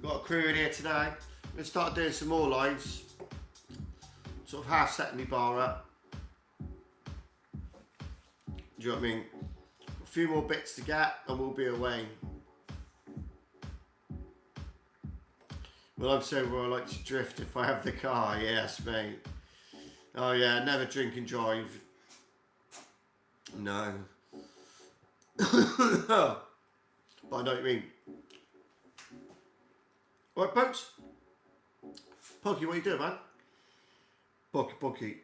Got a crew in here today. I'm going to start doing some more lives. Sort of half setting my bar up. Do you know what I mean? A few more bits to get and we'll be away. Well, I'm so where I like to drift if I have the car. Yes, mate. Oh yeah, never drink and drive. No. But I know what you mean. Alright, Pokes. Pokey, what are you doing, man? Pokey.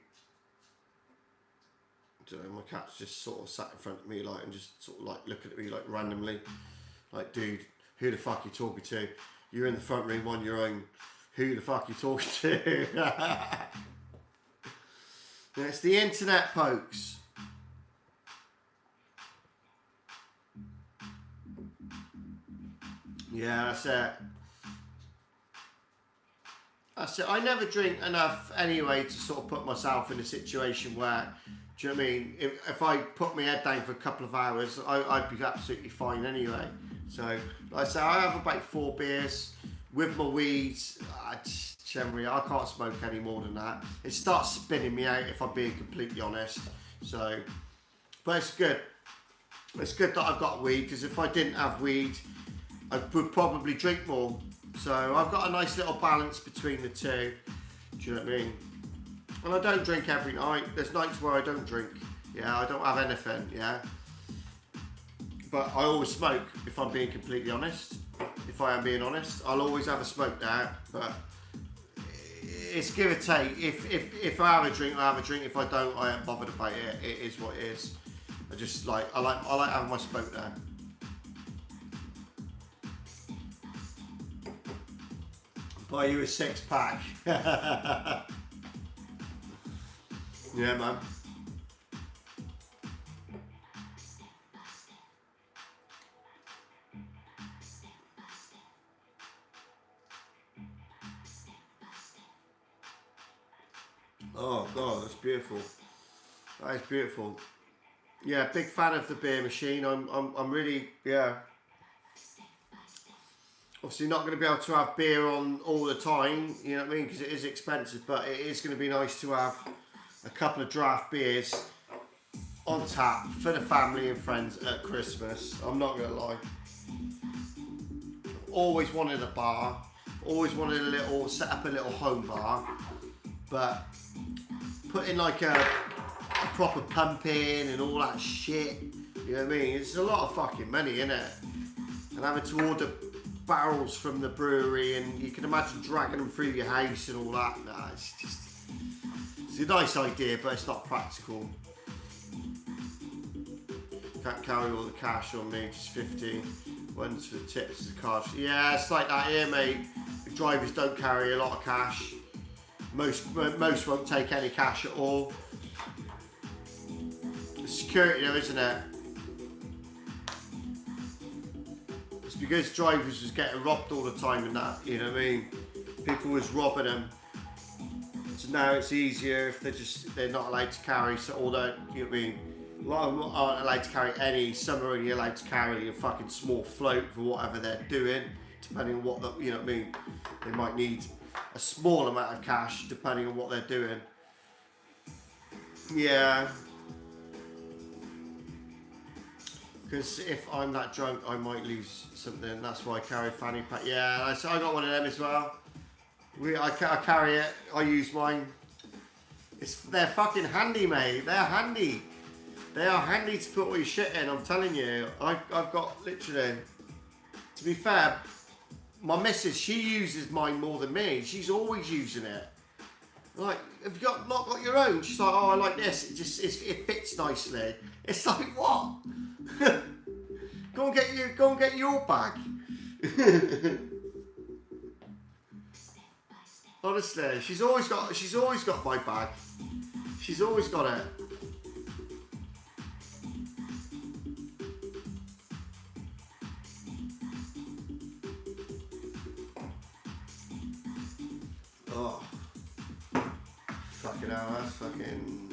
I don't know, my cat's just sort of sat in front of me like and just sort of like looking at me like randomly. Like, dude, who the fuck are you talking to? You're in the front room on your own. Who the fuck are you talking to? It's the internet, Pokes. Yeah, that's it. That's it. I never drink enough anyway to sort of put myself in a situation where Do you know what I mean? If I put my head down for a couple of hours, I'd be absolutely fine anyway. So, like I say, I have about 4 beers with my weeds. Generally, I can't smoke any more than that. It starts spinning me out if I'm being completely honest. So, but it's good. It's good that I've got weed, because if I didn't have weed, I would probably drink more. So I've got a nice little balance between the two. Do you know what I mean? And I don't drink every night. There's nights where I don't drink. Yeah, I don't have anything. Yeah. But I always smoke, if I'm being completely honest. If I am being honest, I'll always have a smoke now. But it's give or take. If I have a drink, I have a drink. If I don't, I ain't bothered about it. It is what it is. I like having my smoke now. Buy you a 6-pack. Yeah, man. Oh God, that's beautiful. That is beautiful. Yeah, big fan of the beer machine. I'm really, yeah. Obviously not going to be able to have beer on all the time, you know what I mean, because it is expensive, but it is going to be nice to have a couple of draft beers on tap for the family and friends at Christmas. I'm not going to lie. Always wanted a bar, always wanted set up a little home bar, but putting like a proper pump in and all that shit, you know what I mean, it's a lot of fucking money, innit? And having to order barrels from the brewery, and you can imagine dragging them through your house and all that. Nah, it's a nice idea, but it's not practical. Can't carry all the cash on me, just 50. One's for the tips, the cards. Yeah, it's like that here, mate. The drivers don't carry a lot of cash. Most won't take any cash at all. It's security though, isn't it? It's because drivers was getting robbed all the time and that, you know what I mean? People was robbing them. So now it's easier if they're not allowed to carry, so although, you know what I mean? A lot of them aren't allowed to carry any, some are only allowed to carry a fucking small float for whatever they're doing, depending on what, you know what I mean? They might need a small amount of cash depending on what they're doing. Yeah. Because if I'm that drunk, I might lose something. That's why I carry a fanny pack. Yeah, so I got one of them as well. I carry it. I use mine. They're fucking handy, mate. They're handy. They are handy to put all your shit in. I'm telling you. I've got literally. To be fair, my missus, she uses mine more than me. She's always using it. Like, have you not got your own? She's like, oh, I like this. It fits nicely. It's like, what? Go and get your bag. Honestly, she's always got my bag. She's always got it. Oh, fucking hell, that's fucking.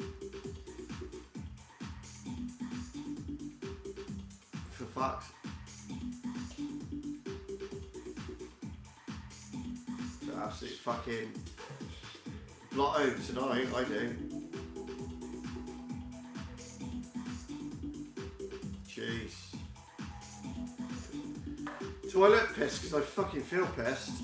For fuck's. Absolute fucking blotto tonight, I do. Jeez. Do I look pissed? Because I fucking feel pissed.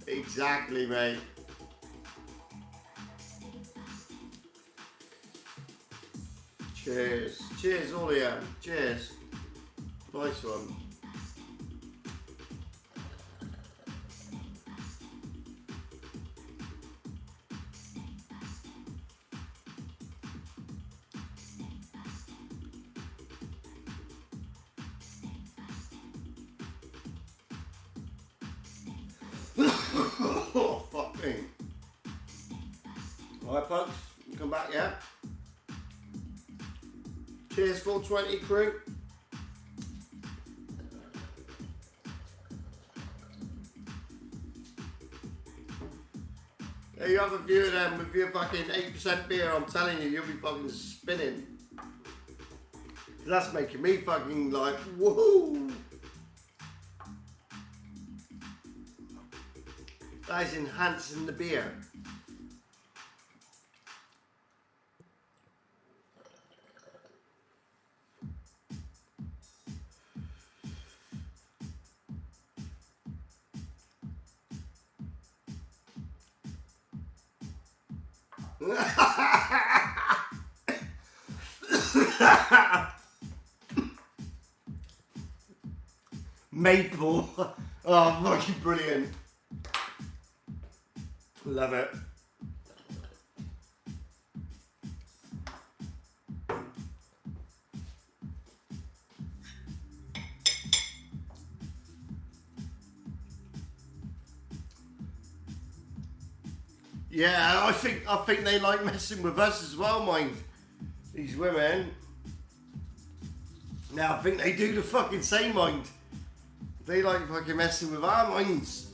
Exactly, mate. Cheers. Cheers, all of you. Cheers. Nice one. Oh, fuck me. Alright, folks. Come back, yeah? Cheers, 420 crew. You have a few of them with your fucking 8% beer, I'm telling you, you'll be fucking spinning. That's making me fucking like, woohoo! That is enhancing the beer. Maple. Oh, fucking brilliant. Love it. Yeah, I think they like messing with us as well, mind. These women. Now I think they do the fucking same, mind. They like fucking messing with our minds.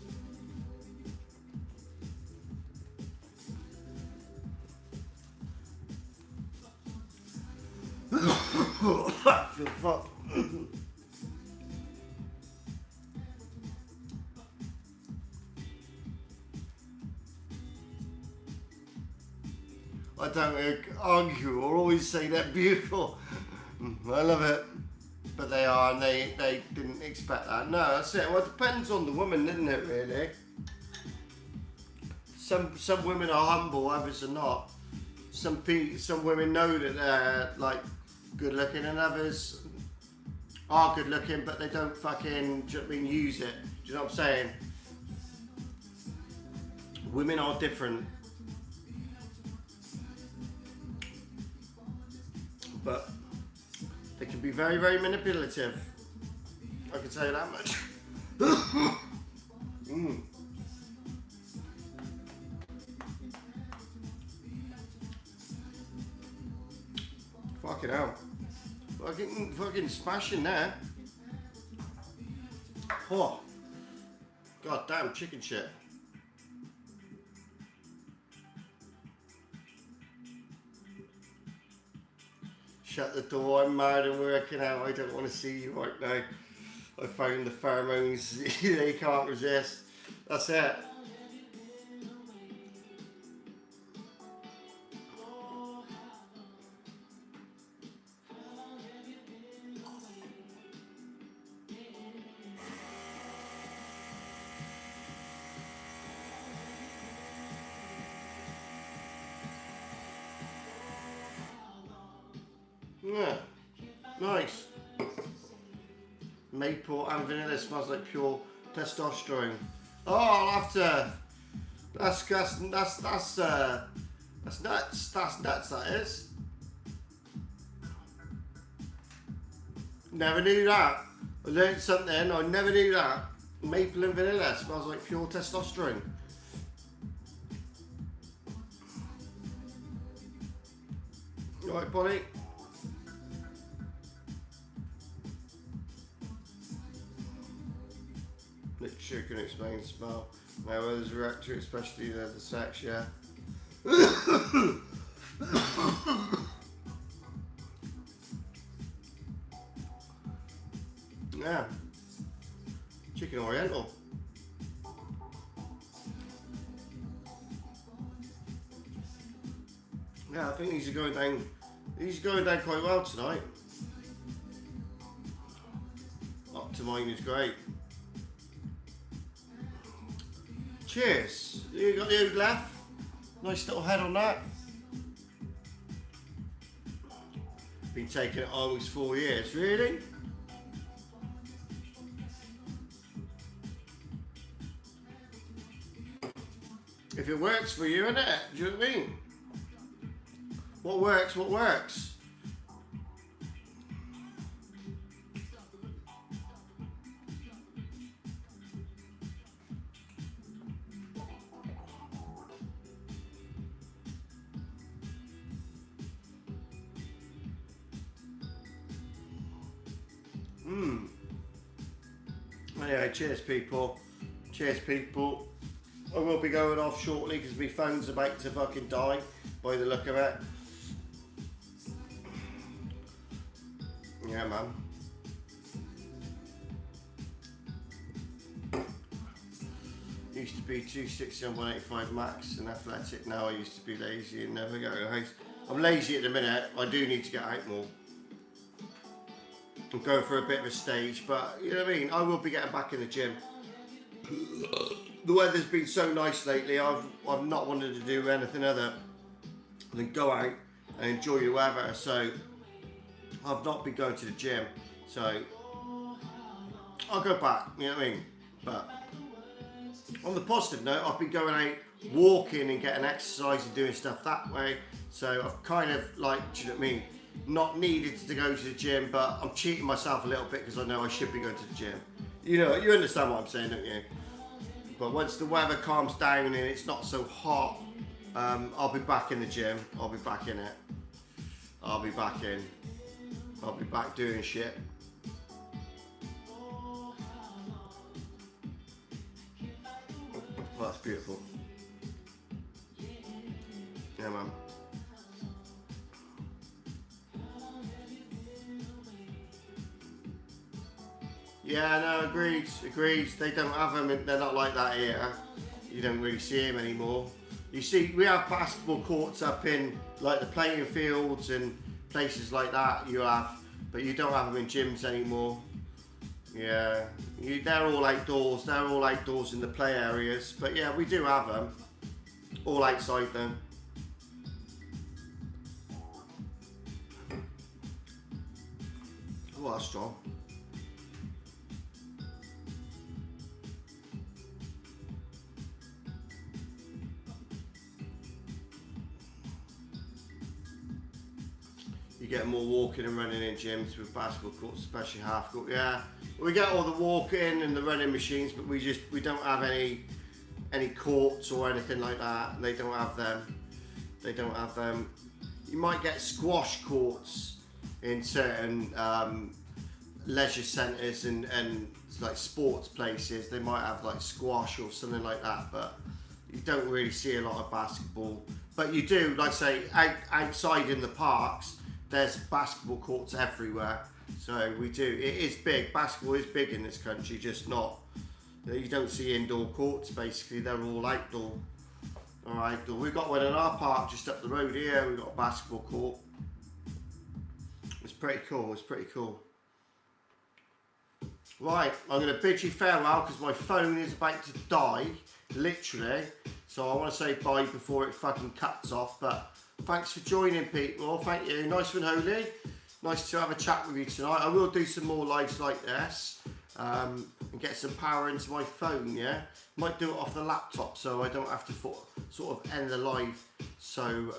I feel fucked. I don't argue or always say they're beautiful. I love it. But they are, and they didn't expect that. No, that's it. Well, it depends on the woman, isn't it, really? Some women are humble, others are not. Some women know that they're, like, good looking, and others are good looking, but they don't fucking, do you know what I mean, use it. Do you know what I'm saying? Women are different. But they can be very, very manipulative. I can tell you that much. Fucking hell. Fucking smashing there. Oh. God damn chicken shit. Shut the door, I'm mad and working out, I don't want to see you right now. I found the pheromones they can't resist. That's it. Yeah, nice. Maple and vanilla smells like pure testosterone. Oh, I'll have to. That's nuts. That's nuts. That is. Never knew that. I learned something. I never knew that. Maple and vanilla smells like pure testosterone. Right, Polly. Nick sure can explain the smell. My others react to it, especially the sex, yeah. Yeah. Chicken Oriental. Yeah, I think these are going down. These are going down quite well tonight. Up to mine is great. Cheers. You got the old laugh. Nice little head on that. Been taking it almost 4 years, really? If it works for you, innit? Do you know what I mean? What works, what works? Anyway, cheers people. Cheers people. I will be going off shortly because my phone's about to fucking die by the look of it. Yeah, man. Used to be 260 and 185 max and athletic. Now I used to be lazy and never go to the house. I'm lazy at the minute. I do need to get out more. I'm going for a bit of a stage, but you know what I mean? I will be getting back in the gym. The weather's been so nice lately, I've not wanted to do anything other than go out and enjoy the weather, so I've not been going to the gym, so I'll go back, you know what I mean? But on the positive note, I've been going out walking and getting exercise and doing stuff that way, so I've kind of like, do you know what I mean? Not needed to go to the gym, but I'm cheating myself a little bit because I know I should be going to the gym. You know, you understand what I'm saying, don't you? But once the weather calms down and it's not so hot, I'll be back in the gym. I'll be back in it. I'll be back doing shit. Oh, that's beautiful. Yeah, man. Yeah, no, agreed. They don't have them, they're not like that here. You don't really see them anymore. You see, we have basketball courts up in like the playing fields and places like that you have, but you don't have them in gyms anymore. Yeah, they're all outdoors. They're all outdoors in the play areas, but yeah, we do have them. All outside though. Oh, that's strong. You get more walking and running in gyms with basketball courts, especially half court. Yeah, we get all the walking and the running machines, but we don't have any courts or anything like that. They don't have them. They don't have them. You might get squash courts in certain leisure centres and like sports places. They might have like squash or something like that, but you don't really see a lot of basketball. But you do, like say, outside in the parks. There's basketball courts everywhere, so we do. It is big. Basketball is big in this country, just not. You don't see indoor courts. Basically, they're all outdoor. All right, outdoor. We've got one in our park just up the road here. We've got a basketball court. It's pretty cool. It's pretty cool. Right, I'm going to bid you farewell because my phone is about to die, literally. So I want to say bye before it fucking cuts off, but. Thanks for joining, people. Thank you. Nice one, Holy. Nice to have a chat with you tonight. I will do some more lives like this and get some power into my phone, yeah? Might do it off the laptop so I don't have to sort of end the live so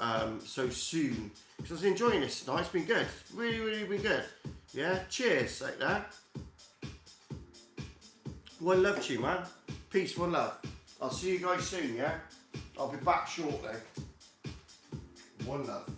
soon. Because I was enjoying this tonight. It's been good. Really, really been good. Yeah? Cheers, like that. One love to you, man. Peace, one love. I'll see you guys soon, yeah? I'll be back shortly. One love.